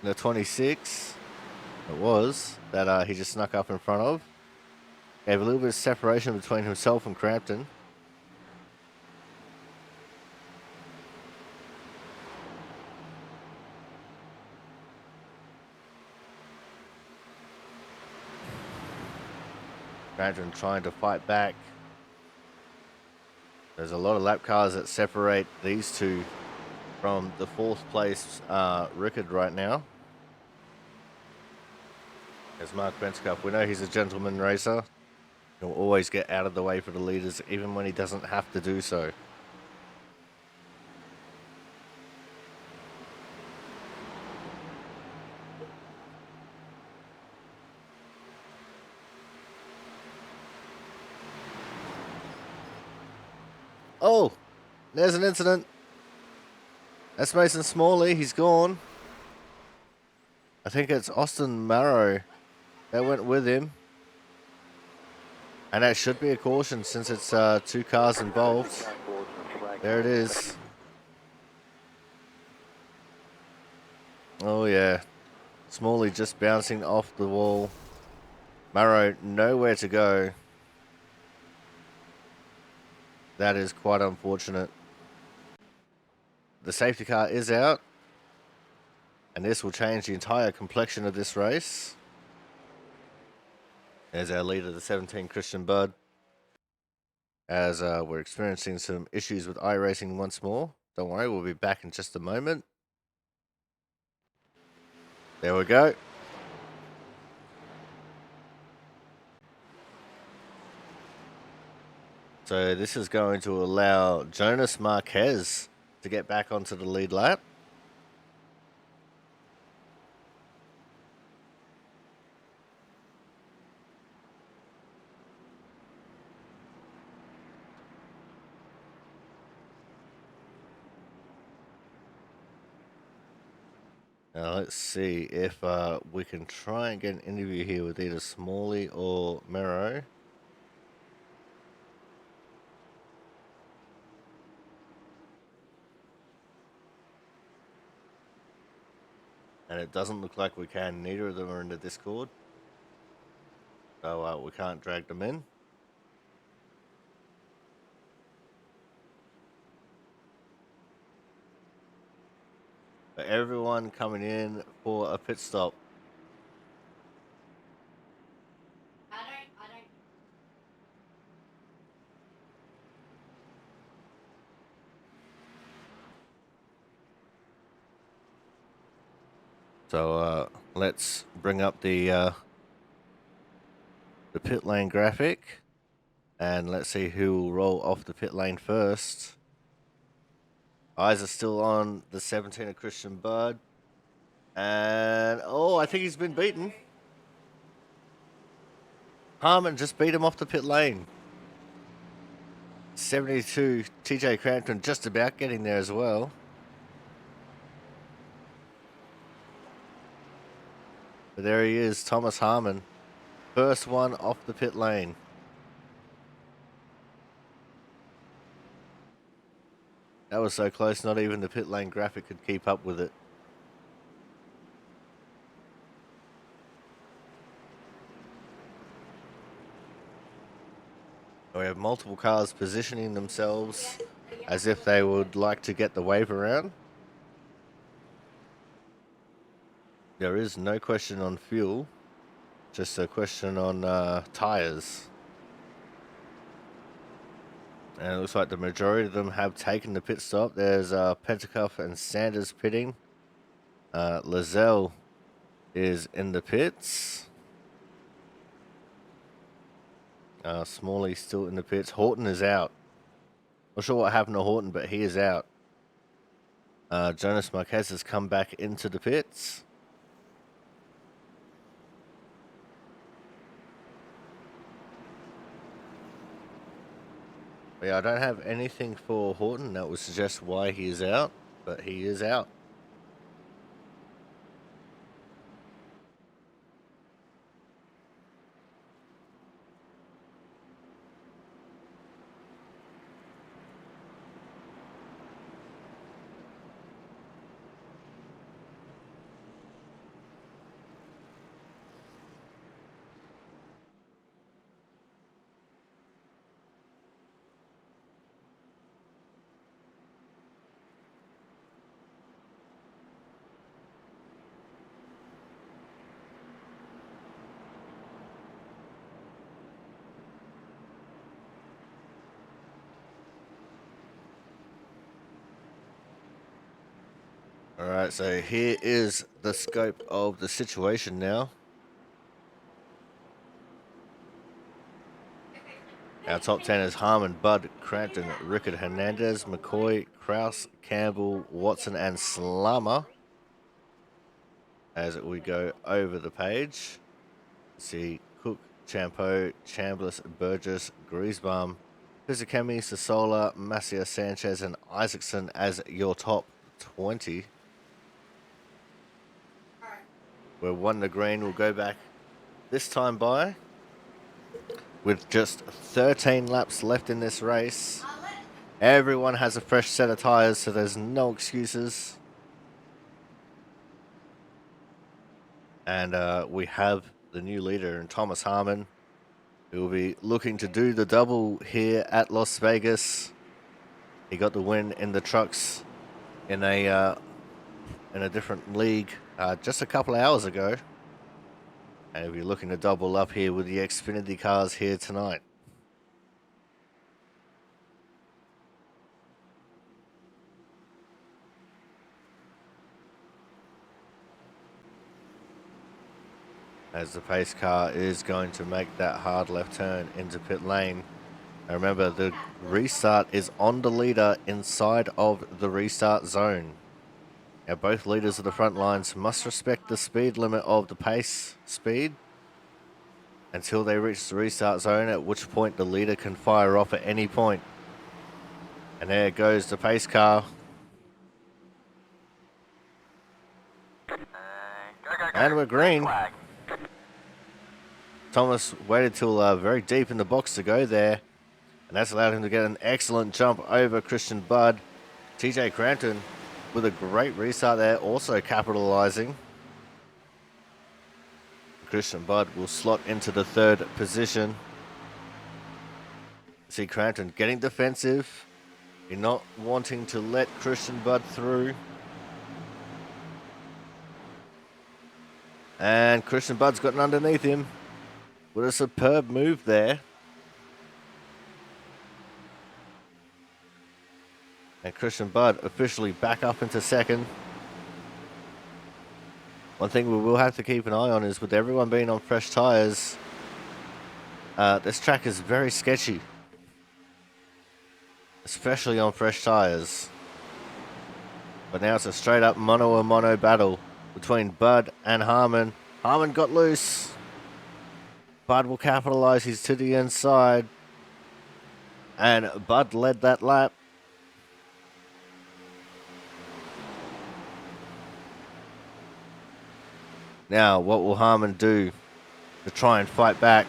the 26. It was, that he just snuck up in front of. Gave a little bit of separation between himself and Crampton. Crampton trying to fight back. There's a lot of lap cars that separate these two from the 4th place Rickard right now. There's Mark Bentzcup. We know he's a gentleman racer. He'll always get out of the way for the leaders, even when he doesn't have to do so. Oh, there's an incident. That's Mason Smalley. He's gone. I think it's Austin Marrow that went with him. And that should be a caution since it's 2 cars involved. There it is. Oh, yeah. Smalley just bouncing off the wall. Marrow nowhere to go. That is quite unfortunate. The safety car is out. And this will change the entire complexion of this race. There's our leader, the 17, Christian Budd. As we're experiencing some issues with iRacing once more. Don't worry, we'll be back in just a moment. There we go. So this is going to allow Jonas Marquez to get back onto the lead lap. Now let's see if we can try and get an interview here with either Smalley or Mero. And it doesn't look like we can. Neither of them are in the Discord. So we can't drag them in. But everyone coming in for a pit stop. So let's bring up the pit lane graphic, and let's see who will roll off the pit lane first. Eyes are still on the 17 of Christian Bud, and I think he's been beaten. Harmon just beat him off the pit lane. 72 TJ Crampton just about getting there as well. But there he is, Thomas Harmon. First one off the pit lane. That was so close, not even the pit lane graphic could keep up with it. We have multiple cars positioning themselves as if they would like to get the wave around. There is no question on fuel, just a question on tyres. And it looks like the majority of them have taken the pit stop. There's Pentacuff and Sanders pitting. Lizelle is in the pits. Smalley still in the pits. Horton is out. Not sure what happened to Horton, but he is out. Jonas Marquez has come back into the pits. But yeah, I don't have anything for Horton that would suggest why he is out, but he is out. Alright, so here is the scope of the situation now. Our top 10 is Harmon, Bud, Crampton, Rickard, Hernandez, McCoy, Kraus, Campbell, Watson, and Slammer. As we go over the page, see Cook, Champo, Chambliss, Burgess, Griesbaum, Fizikemi, Sasola, Macia, Sanchez, and Isaacson as your top 20. Where One the Green will go back this time by with just 13 laps left in this race. Everyone has a fresh set of tyres, so there's no excuses. And we have the new leader in Thomas Harmon, who will be looking to do the double here at Las Vegas. He got the win in the trucks in a different league just a couple of hours ago. And he'll be looking to double up here with the Xfinity cars here tonight. As the pace car is going to make that hard left turn into pit lane. And remember, the restart is on the leader inside of the restart zone. Now, both leaders of the front lines must respect the speed limit of the pace speed until they reach the restart zone, at which point the leader can fire off at any point. And there goes the pace car. And we're green. Thomas waited till very deep in the box to go there, and that's allowed him to get an excellent jump over Christian Budd. TJ Crampton with a great restart there, also capitalizing. Christian Budd will slot into the third position. See Crampton getting defensive. You're not wanting to let Christian Budd through. And Christian Budd's gotten underneath him with a superb move there. And Christian Budd officially back up into second. One thing we will have to keep an eye on is with everyone being on fresh tyres, this track is very sketchy. Especially on fresh tyres. But now it's a straight up mono-a-mono battle between Budd and Harmon. Harmon got loose. Budd will capitalize. He's to the inside. And Budd led that lap. Now, what will Harmon do to try and fight back?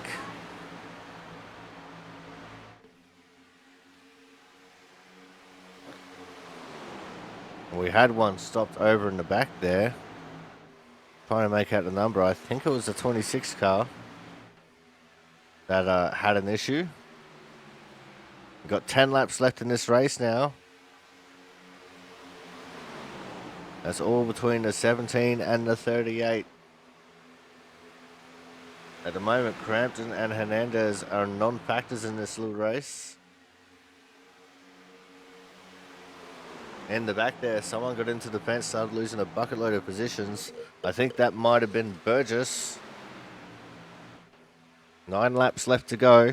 We had one stopped over in the back there. Trying to make out the number. I think it was the 26 car that had an issue. We've got 10 laps left in this race now. That's all between the 17 and the 38. At the moment, Crampton and Hernandez are non-factors in this little race. In the back there, someone got into the fence, started losing a bucket load of positions. I think that might have been Burgess. 9 laps left to go.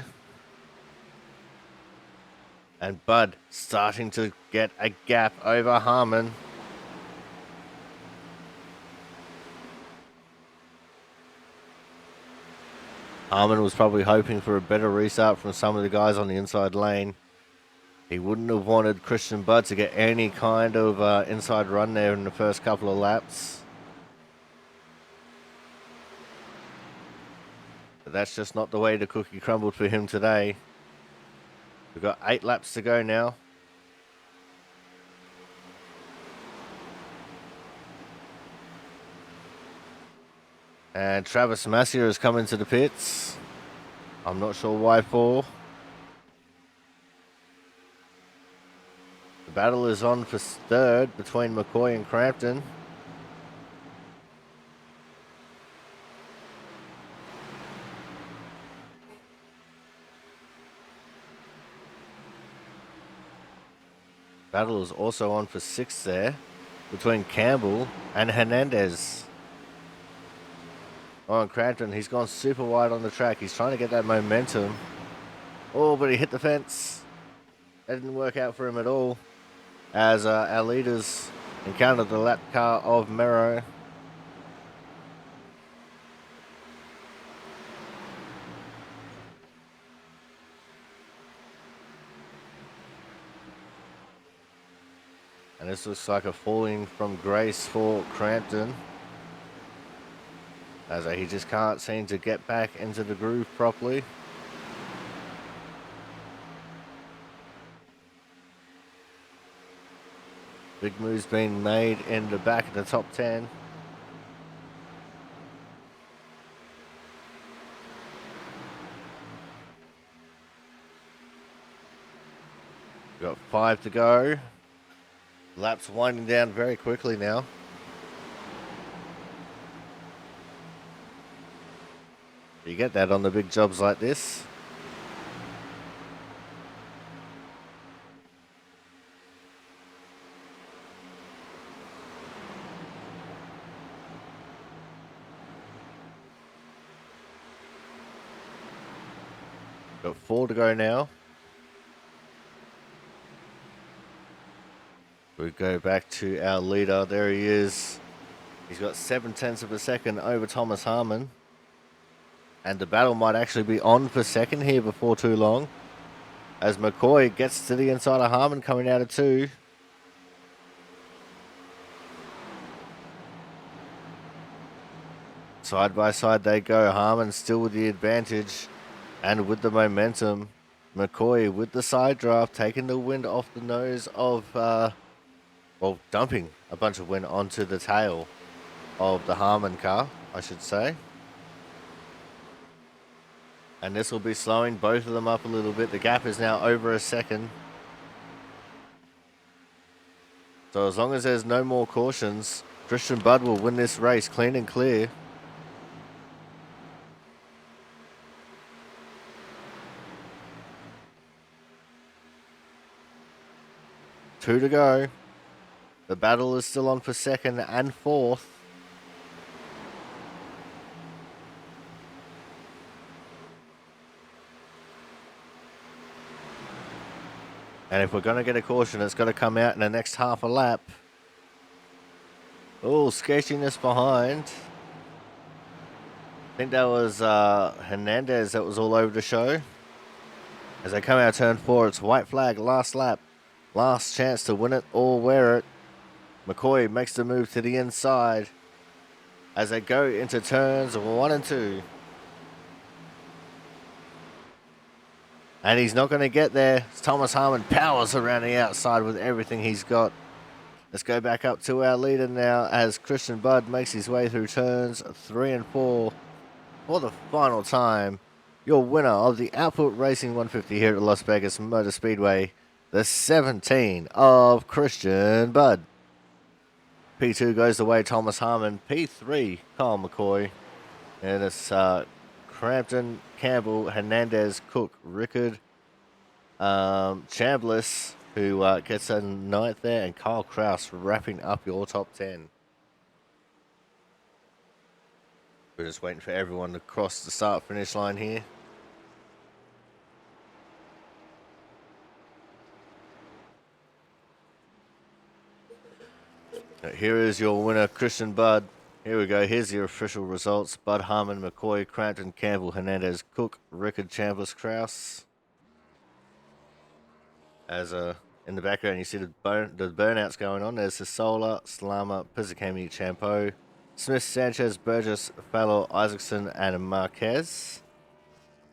And Budd starting to get a gap over Harmon. Harmon was probably hoping for a better restart from some of the guys on the inside lane. He wouldn't have wanted Christian Budd to get any kind of inside run there in the first couple of laps. But that's just not the way the cookie crumbled for him today. We've got 8 laps to go now. And Travis Massier has come into the pits. I'm not sure why for. The battle is on for third between McCoy and Crampton. Battle is also on for sixth there between Campbell and Hernandez. Oh, and Crampton, he's gone super wide on the track. He's trying to get that momentum. Oh, but he hit the fence. That didn't work out for him at all. As our leaders encountered the lap car of Mero. And this looks like a falling from grace for Crampton. As he just can't seem to get back into the groove properly. Big moves being made in the back of the top 10. We've got 5 to go. Laps winding down very quickly now. You get that on the big jobs like this. Got 4 to go now. We go back to our leader. There he is. He's got 0.7 of a second over Thomas Harmon. And the battle might actually be on for second here before too long, as McCoy gets to the inside of Harmon coming out of 2. Side by side they go. Harmon still with the advantage and with the momentum. McCoy with the side draft, taking the wind off the nose of, dumping a bunch of wind onto the tail of the Harmon car, I should say. And this will be slowing both of them up a little bit. The gap is now over a second. So as long as there's no more cautions, Christian Budd will win this race clean and clear. Two to go. The battle is still on for second and fourth. And if we're going to get a caution, it's got to come out in the next half a lap. Oh, sketchiness behind. I think that was Hernandez that was all over the show. As they come out of turn 4, it's white flag, last lap. Last chance to win it or wear it. McCoy makes the move to the inside as they go into turns 1 and 2. And he's not going to get there. Thomas Harmon powers around the outside with everything he's got. Let's go back up to our leader now as Christian Budd makes his way through turns 3 and 4 for the final time. Your winner of the Output Racing 150 here at the Las Vegas Motor Speedway, the 17 of Christian Budd. P2 goes the way Thomas Harmon. P3, Kyle McCoy. And it's Crampton, Campbell, Hernandez, Cook, Rickard, Chambliss, who gets a 9th there, and Kyle Kraus wrapping up your top 10. We're just waiting for everyone to cross the start-finish line here. Here is your winner, Christian Budd. Here we go. Here's your official results. Budd, Harmon, McCoy, Crampton, Campbell, Hernandez, Cook, Rickard, Chambliss, Kraus. As in the background, you see the burnouts going on. There's Sola, Slama, Pizzicami, Champo, Smith, Sanchez, Burgess, Fallow, Isaacson, and Marquez.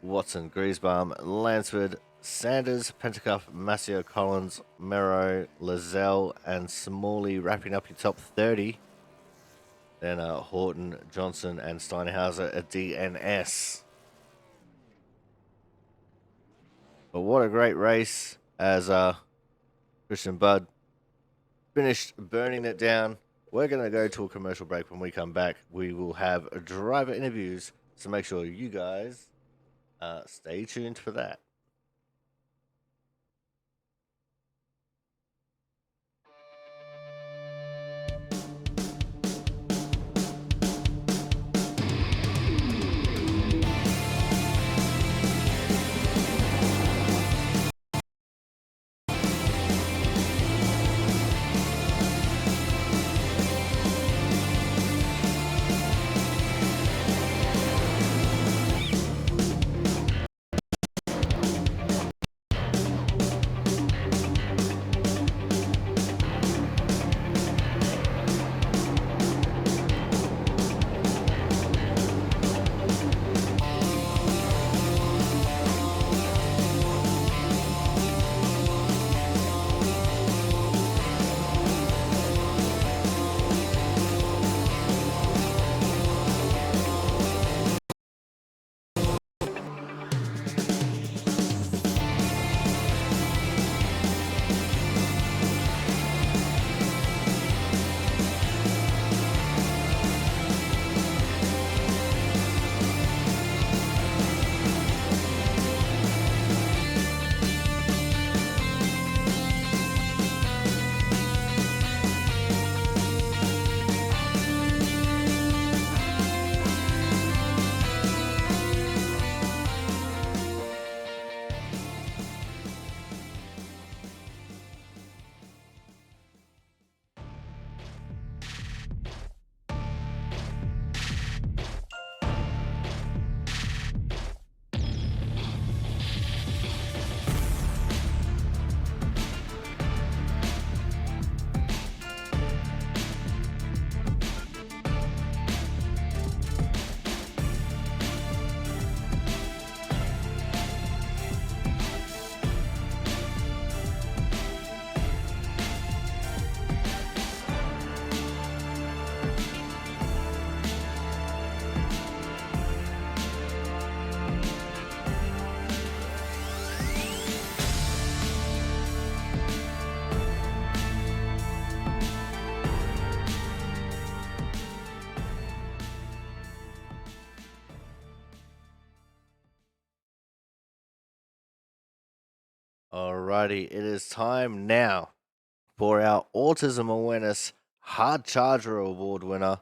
Watson, Griesbaum, Lansford, Sanders, Pentacuff, Massio, Collins, Mero, Lizelle, and Smalley wrapping up your top 30. Then Horton, Johnson, and Steinhauser at DNS. But what a great race as Christian Budd finished burning it down. We're going to go to a commercial break. When we come back, we will have driver interviews. So make sure you guys stay tuned for that. Alrighty, it is time now for our Autism Awareness Hard Charger Award winner.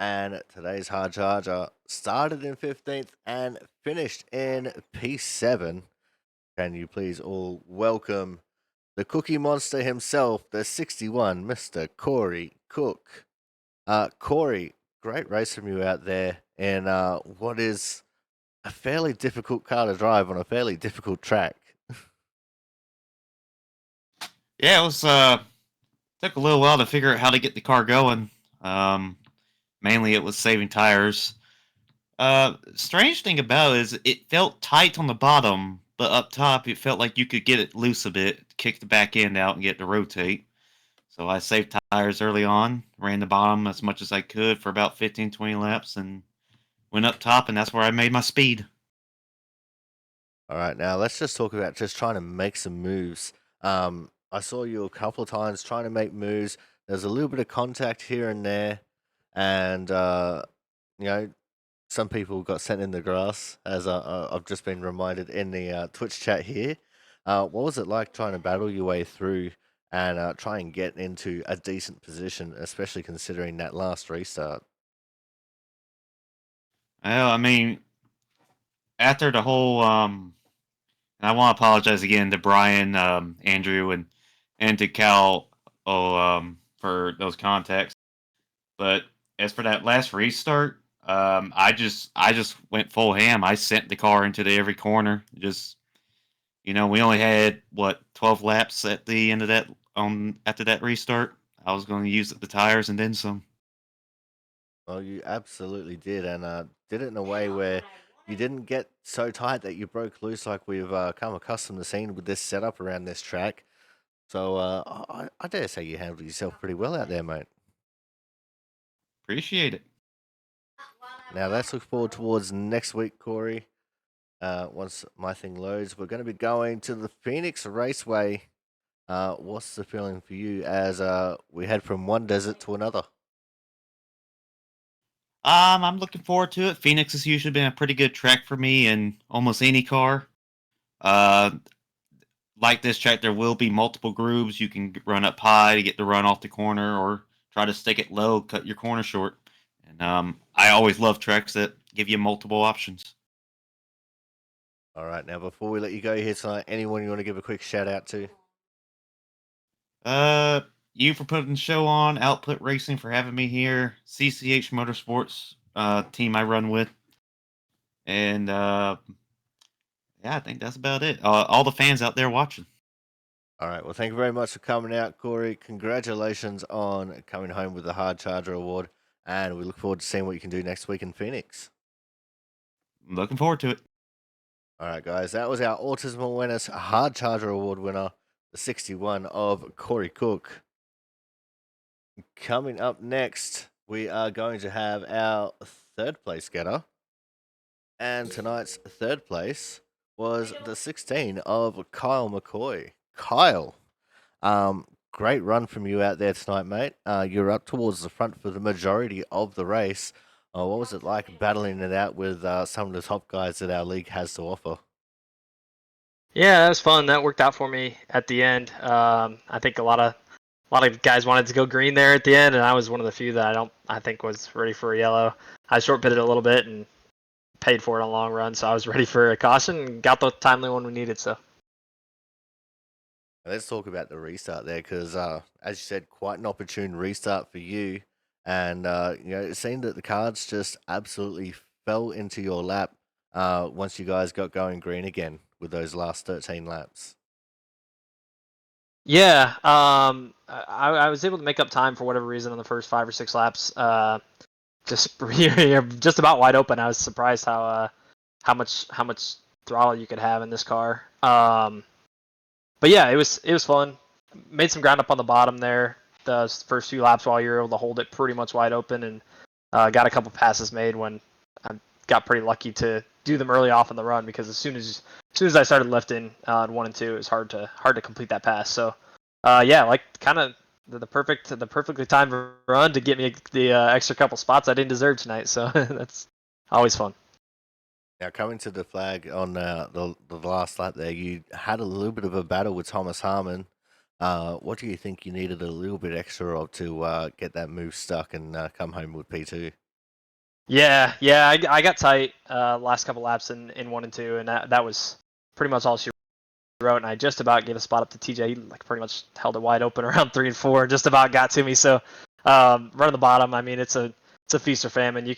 And today's Hard Charger started in 15th and finished in P7. Can you please all welcome the Cookie Monster himself, the 61, Mr. Corey Cook. Corey, great race from you out there in what is a fairly difficult car to drive on a fairly difficult track. Yeah, it was took a little while to figure out how to get the car going. Mainly it was saving tires. Strange thing about it is it felt tight on the bottom, but up top it felt like you could get it loose a bit, kick the back end out and get it to rotate. So I saved tires early on, ran the bottom as much as I could for about 15, 20 laps, and went up top, and that's where I made my speed. All right, now let's just talk about just trying to make some moves. I saw you a couple of times trying to make moves. There's a little bit of contact here and there, and you know, some people got sent in the grass, as I've just been reminded in the Twitch chat here. What was it like trying to battle your way through and try and get into a decent position, especially considering that last restart? Well, I mean, after the whole and I want to apologize again to Brian, Andrew, and to Cal for those contacts. But as for that last restart, I just went full ham. I sent the car into every corner. Just we only had what 12 laps at the end of that after that restart. I was going to use the tires and then some. Well, you absolutely did, and did it in a way where you didn't get so tight that you broke loose like we've come accustomed to seeing with this setup around this track. So I dare say you handled yourself pretty well out there, mate. Appreciate it. Now let's look forward towards next week, Corey. Once my thing loads, we're going to be going to the Phoenix Raceway. What's the feeling for you as we head from one desert to another? I'm looking forward to it. Phoenix has usually been a pretty good track for me in almost any car. Uh, like this track, there will be multiple grooves. You can run up high to get the run off the corner, or try to stick it low, cut your corner short. And I always love tracks that give you multiple options. All right, now before we let you go here tonight, anyone you want to give a quick shout out to? Uh, you for putting the show on, Output Racing for having me here, CCH Motorsports team I run with, and yeah, I think that's about it. All the fans out there watching. All right, well, thank you very much for coming out, Corey. Congratulations on coming home with the Hard Charger Award, and we look forward to seeing what you can do next week in Phoenix. I'm looking forward to it. All right, guys, that was our Autism Awareness Hard Charger Award winner, the 61 of Corey Cook. Coming up next, we are going to have our third place getter. And tonight's third place was the 16 of Kyle McCoy. Kyle, great run from you out there tonight, mate. You're up towards the front for the majority of the race. What was it like battling it out with some of the top guys that our league has to offer? Yeah, that was fun. That worked out for me at the end. I think a lot of guys wanted to go green there at the end, and I was one of the few that I think was ready for a yellow. I short pitted a little bit and paid for it on a long run, so I was ready for a caution and got the timely one we needed. So Let's talk about the restart there, because as you said, quite an opportune restart for you, and it seemed that the cards just absolutely fell into your lap once you guys got going green again with those last 13 laps. yeah, I was able to make up time for whatever reason on the first 5 or 6 laps. Just you're just about wide open. I was surprised how much throttle you could have in this car. But yeah, it was fun. Made some ground up on the bottom there the first few laps while you were able to hold it pretty much wide open, and got a couple passes made when I got pretty lucky to do them early off in the run, because as soon as I started lifting at 1 and 2, it was hard to complete that pass. So yeah, like kind of the perfectly timed run to get me the extra couple spots I didn't deserve tonight. So that's always fun. Now, coming to the flag on the last lap there, you had a little bit of a battle with Thomas Harmon. What do you think you needed a little bit extra of to get that move stuck and come home with P2? Yeah, I got tight last couple laps in 1 and 2, and that was pretty much all she wrote. And I just about gave a spot up to TJ. He like pretty much held it wide open around 3 and 4, and just about got to me. So running the bottom, I mean, it's a feast or famine.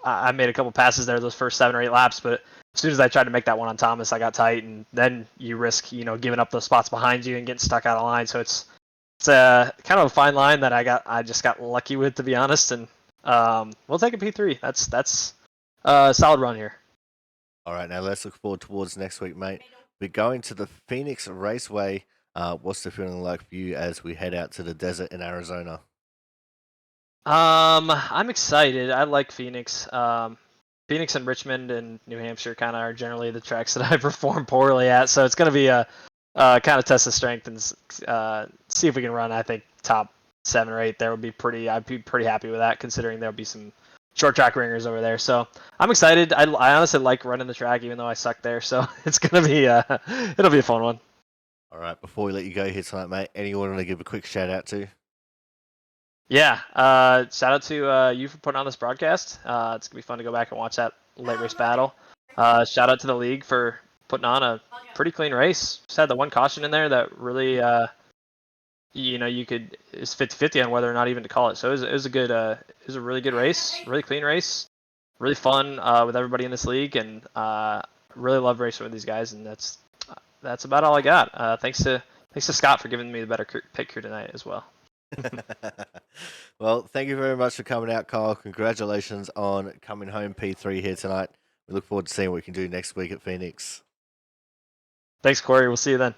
I made a couple passes there those first 7 or 8 laps, but as soon as I tried to make that one on Thomas, I got tight, and then you risk giving up those spots behind you and getting stuck out of line. So it's a kind of a fine line that I just got lucky with, to be honest. And we'll take a P3. That's a solid run here. All right, now let's look forward towards next week, mate. We're going to the Phoenix Raceway. What's the feeling like for you as we head out to the desert in Arizona? I'm excited. I like Phoenix. Phoenix and Richmond and New Hampshire kind of are generally the tracks that I perform poorly at. So it's going to be a kind of test of strength and see if we can run. I think top 7 or 8 there would be pretty. I'd be pretty happy with that, considering there'll be some short track ringers over there. So I'm excited. I honestly like running the track, even though I suck there. So it's gonna be it'll be a fun one. All right, before we let you go here tonight, mate, anyone want to give a quick shout out to? Yeah, shout out to you for putting on this broadcast. It's gonna be fun to go back and watch that late race battle. Shout out to the league for putting on a pretty clean race. Just had the one caution in there that really, you could it's 50-50 on whether or not even to call it. So it was a good, it was a really good race, really clean race, really fun with everybody in this league, and really love racing with these guys. And that's about all I got. Thanks to Scott for giving me the better pick here tonight as well. Well, thank you very much for coming out, Kyle. Congratulations on coming home P3 here tonight. We look forward to seeing what we can do next week at Phoenix. Thanks, Corey. We'll see you then.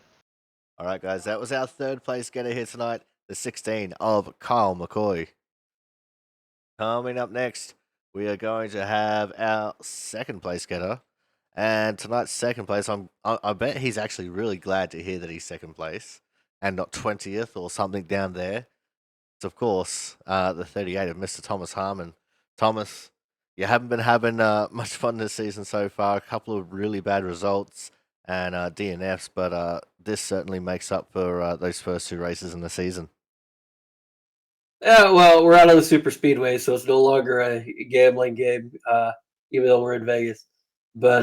All right, guys, that was our third place getter here tonight, the 16 of Kyle McCoy. Coming up next, we are going to have our second place getter. And tonight's second place, I bet he's actually really glad to hear that he's second place and not 20th or something down there. It's, of course, the 38 of Mr. Thomas Harmon. Thomas, you haven't been having much fun this season so far. A couple of really bad results and DNFs, but this certainly makes up for those first 2 races in the season. Yeah, well, we're out on the super speedway, so it's no longer a gambling game, even though we're in Vegas. But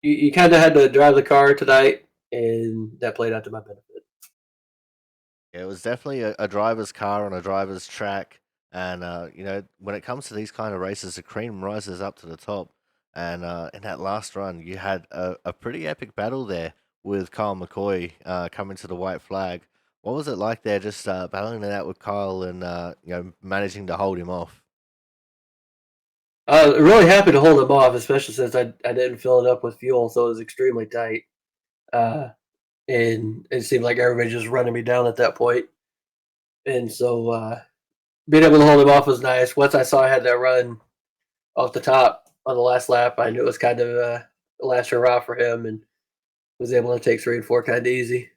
you kind of had to drive the car tonight, and that played out to my benefit. Yeah, it was definitely a driver's car on a driver's track. And, when it comes to these kind of races, the cream rises up to the top. And in that last run, you had a pretty epic battle there with Kyle McCoy coming to the white flag. What was it like there, just battling it out with Kyle and managing to hold him off? Really happy to hold him off, especially since I didn't fill it up with fuel, so it was extremely tight. And it seemed like everybody just running me down at that point. And so being able to hold him off was nice. Once I saw I had that run off the top on the last lap, I knew it was kind of a last hurrah for him, and was able to take 3 and 4 kind of easy.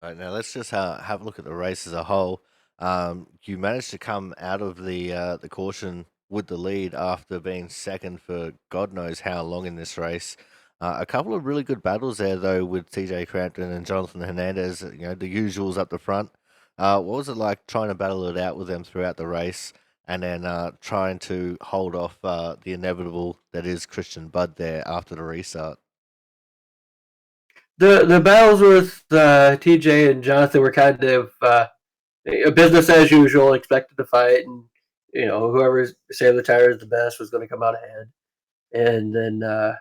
All right, now let's just have a look at the race as a whole. You managed to come out of the caution with the lead after being second for God knows how long in this race. A couple of really good battles there, though, with TJ Crampton and Jonathan Hernandez. The usuals up the front. What was it like trying to battle it out with them throughout the race, and then trying to hold off the inevitable that is Christian Budd there after the restart? The battles with TJ and Jonathan were kind of business as usual, expected to fight, and whoever saved the tires the best was going to come out ahead. And then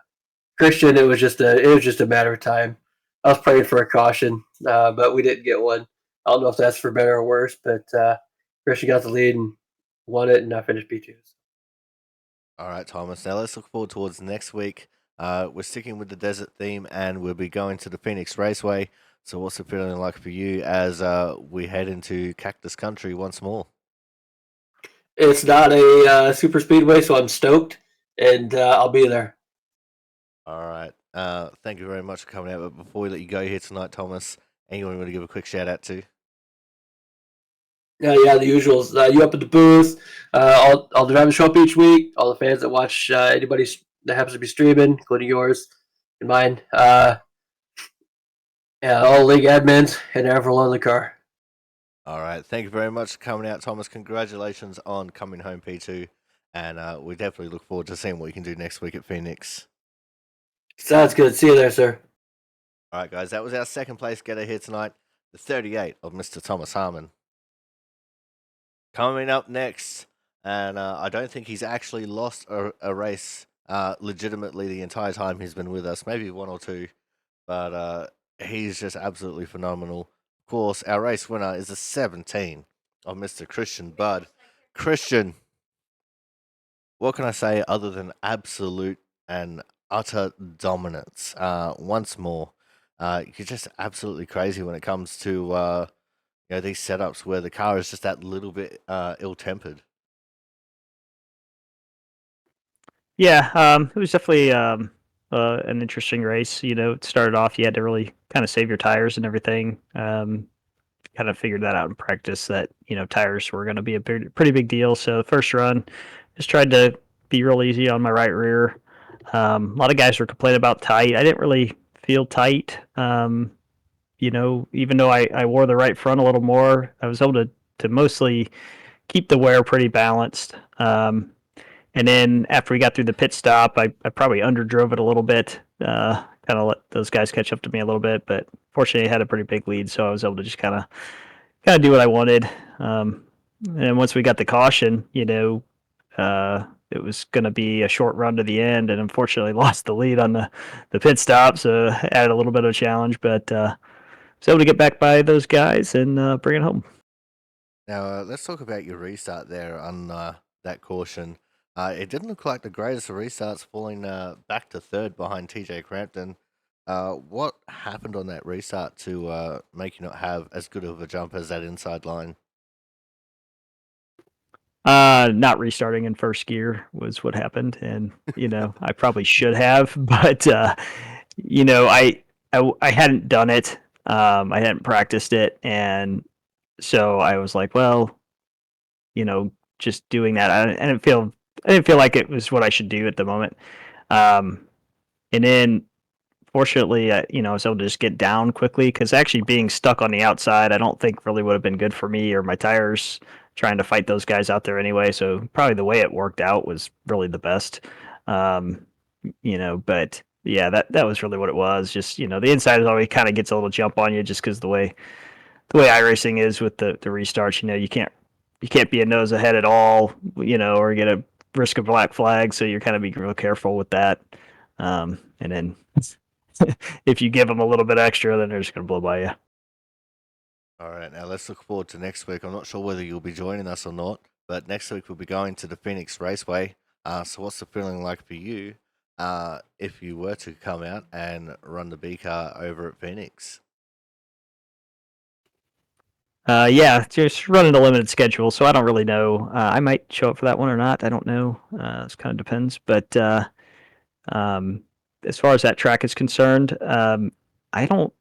Christian, it was just a matter of time. I was praying for a caution, but we didn't get one. I don't know if that's for better or worse, but Christian got the lead and won it, and I finished P2. All right, Thomas. Now let's look forward towards next week. We're sticking with the desert theme, and we'll be going to the Phoenix Raceway. So, what's the feeling like for you as we head into Cactus Country once more? It's not a super speedway, so I'm stoked, and I'll be there. All right. Thank you very much for coming out. But before we let you go here tonight, Thomas, anyone want to give a quick shout out to? Yeah, the usuals. You up at the booth. I'll drive a show up each week. All the fans that watch anybody that happens to be streaming, including yours and mine. Yeah, all league admins and everyone in the car. All right. Thank you very much for coming out, Thomas. Congratulations on coming home, P2. And we definitely look forward to seeing what you can do next week at Phoenix. Sounds good. See you there, sir. All right, guys. That was our second place getter here tonight, the 38 of Mr. Thomas Harmon. Coming up next, and I don't think he's actually lost a race legitimately the entire time he's been with us, maybe one or two, but he's just absolutely phenomenal. Of course, our race winner is the 17 of Mr. Christian Budd. Christian, what can I say other than absolute and utter dominance? Once more, you're just absolutely crazy when it comes to these setups where the car is just that little bit ill-tempered. Yeah, it was definitely an interesting race. It started off, you had to really kind of save your tires and everything. Kind of figured that out in practice that, tires were going to be a pretty big deal. So the first run, just tried to be real easy on my right rear. A lot of guys were complaining about tight. I didn't really feel tight. Even though I wore the right front a little more, I was able to mostly keep the wear pretty balanced. And then after we got through the pit stop, I probably underdrove it a little bit, kind of let those guys catch up to me a little bit. But fortunately, I had a pretty big lead, so I was able to just kind of do what I wanted. And once we got the caution, it was going to be a short run to the end, and unfortunately lost the lead on the pit stop, so added a little bit of a challenge. But was able to get back by those guys and bring it home. Now, let's talk about your restart there on that caution. It didn't look like the greatest of restarts, falling back to third behind TJ Crampton. What happened on that restart to make you not have as good of a jump as that inside line? Not restarting in first gear was what happened, and I probably should have, but I hadn't done it. I hadn't practiced it, and so I was like, well, just doing that, I didn't feel like it was what I should do at the moment. And then fortunately, I was able to just get down quickly because actually being stuck on the outside, I don't think really would have been good for me or my tires trying to fight those guys out there anyway. So probably the way it worked out was really the best. Um, but yeah, that was really what it was. Just the inside is always kind of gets a little jump on you just because the way iRacing is with the restarts. You can't be a nose ahead at all. Or get a risk of black flag. So you're kind of being real careful with that. And then if you give them a little bit extra, then they're just going to blow by you. All right, now let's look forward to next week. I'm not sure whether you'll be joining us or not, but next week we'll be going to the Phoenix Raceway. So what's the feeling like for you if you were to come out and run the B car over at Phoenix? Yeah, just running a limited schedule, so I don't really know. I might show up for that one or not. I don't know. It kind of depends. But as far as that track is concerned, I don't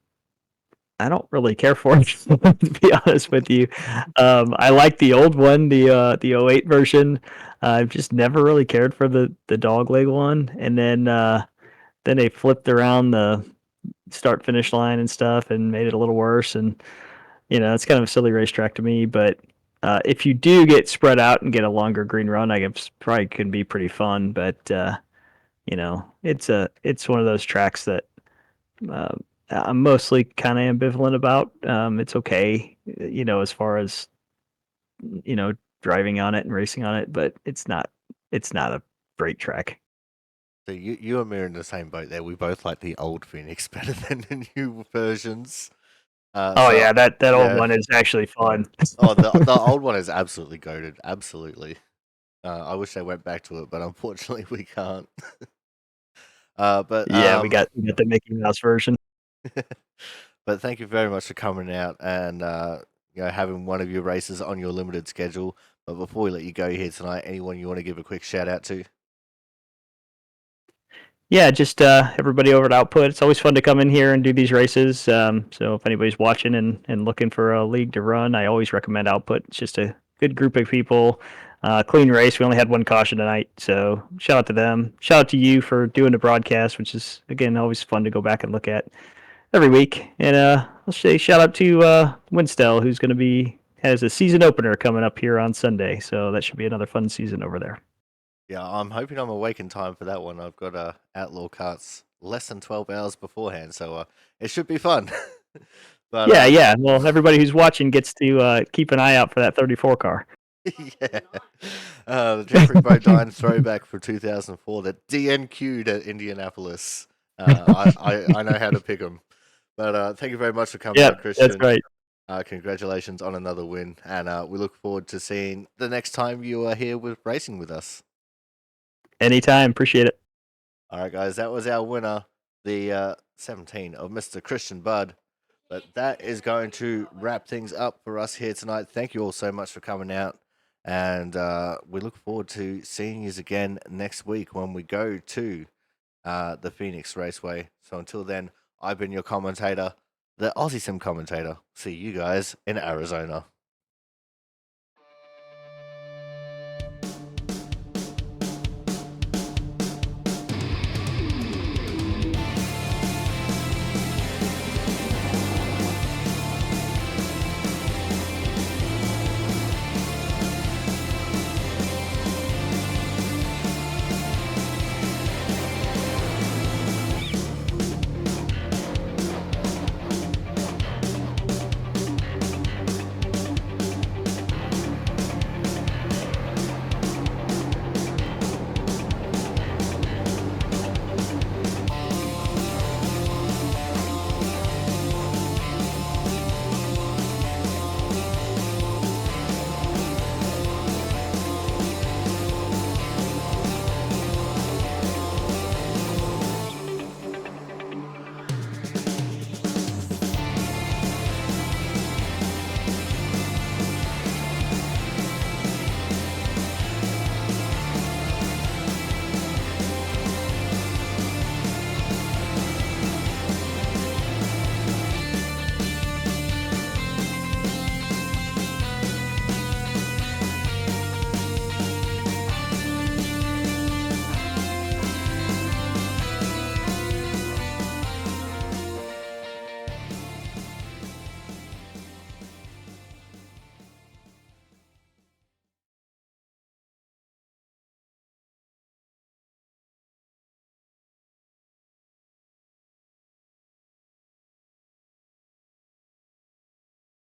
really care for it, to be honest with you. I like the old one, the '08 version. I've just never really cared for the dog leg one, and then they flipped around the start finish line and stuff and made it a little worse. And it's kind of a silly racetrack to me. But if you do get spread out and get a longer green run, I guess probably can be pretty fun. But it's one of those tracks that uh, I'm mostly kind of ambivalent about. It's okay, as far as driving on it and racing on it, but it's not a great track. So you and me are in the same boat there. We both like the old Phoenix better than the new versions. Oh So yeah, that yeah. old one is actually fun. Oh, the old one is absolutely goated. Absolutely. I wish they went back to it, but unfortunately we can't. But Yeah, we got the Mickey Mouse version. But thank you very much for coming out and having one of your races on your limited schedule. But before we let you go here tonight, anyone you want to give a quick shout out to? yeah, just everybody over at Output. It's always fun to come in here and do these races. So if anybody's watching and looking for a league to run, I always recommend Output. It's just a good group of people. Clean race. We only had one caution tonight, so shout out to them. Shout out to you for doing the broadcast, which is again always fun to go back and look at every week. And I'll say shout out to Winstel, who's going to has a season opener coming up here on Sunday, so that should be another fun season over there. Yeah, I'm hoping I'm awake in time for that one. I've got Outlaw Carts less than 12 hours beforehand, so it should be fun. But yeah. Well, everybody who's watching gets to keep an eye out for that 34 car. yeah. The Jeffrey Bodine throwback from 2004 that DNQ'd at Indianapolis. I know how to pick them. But thank you very much for coming on, Christian. That's right. Congratulations on another win, and we look forward to seeing the next time you are here with racing with us. Anytime. Appreciate it. All right, guys, that was our winner, the 17 of Mr. Christian Budd. But that is going to wrap things up for us here tonight. Thank you all so much for coming out. And we look forward to seeing you again next week when we go to the Phoenix Raceway. So until then, I've been your commentator, the Aussie Sim commentator. See you guys in Arizona.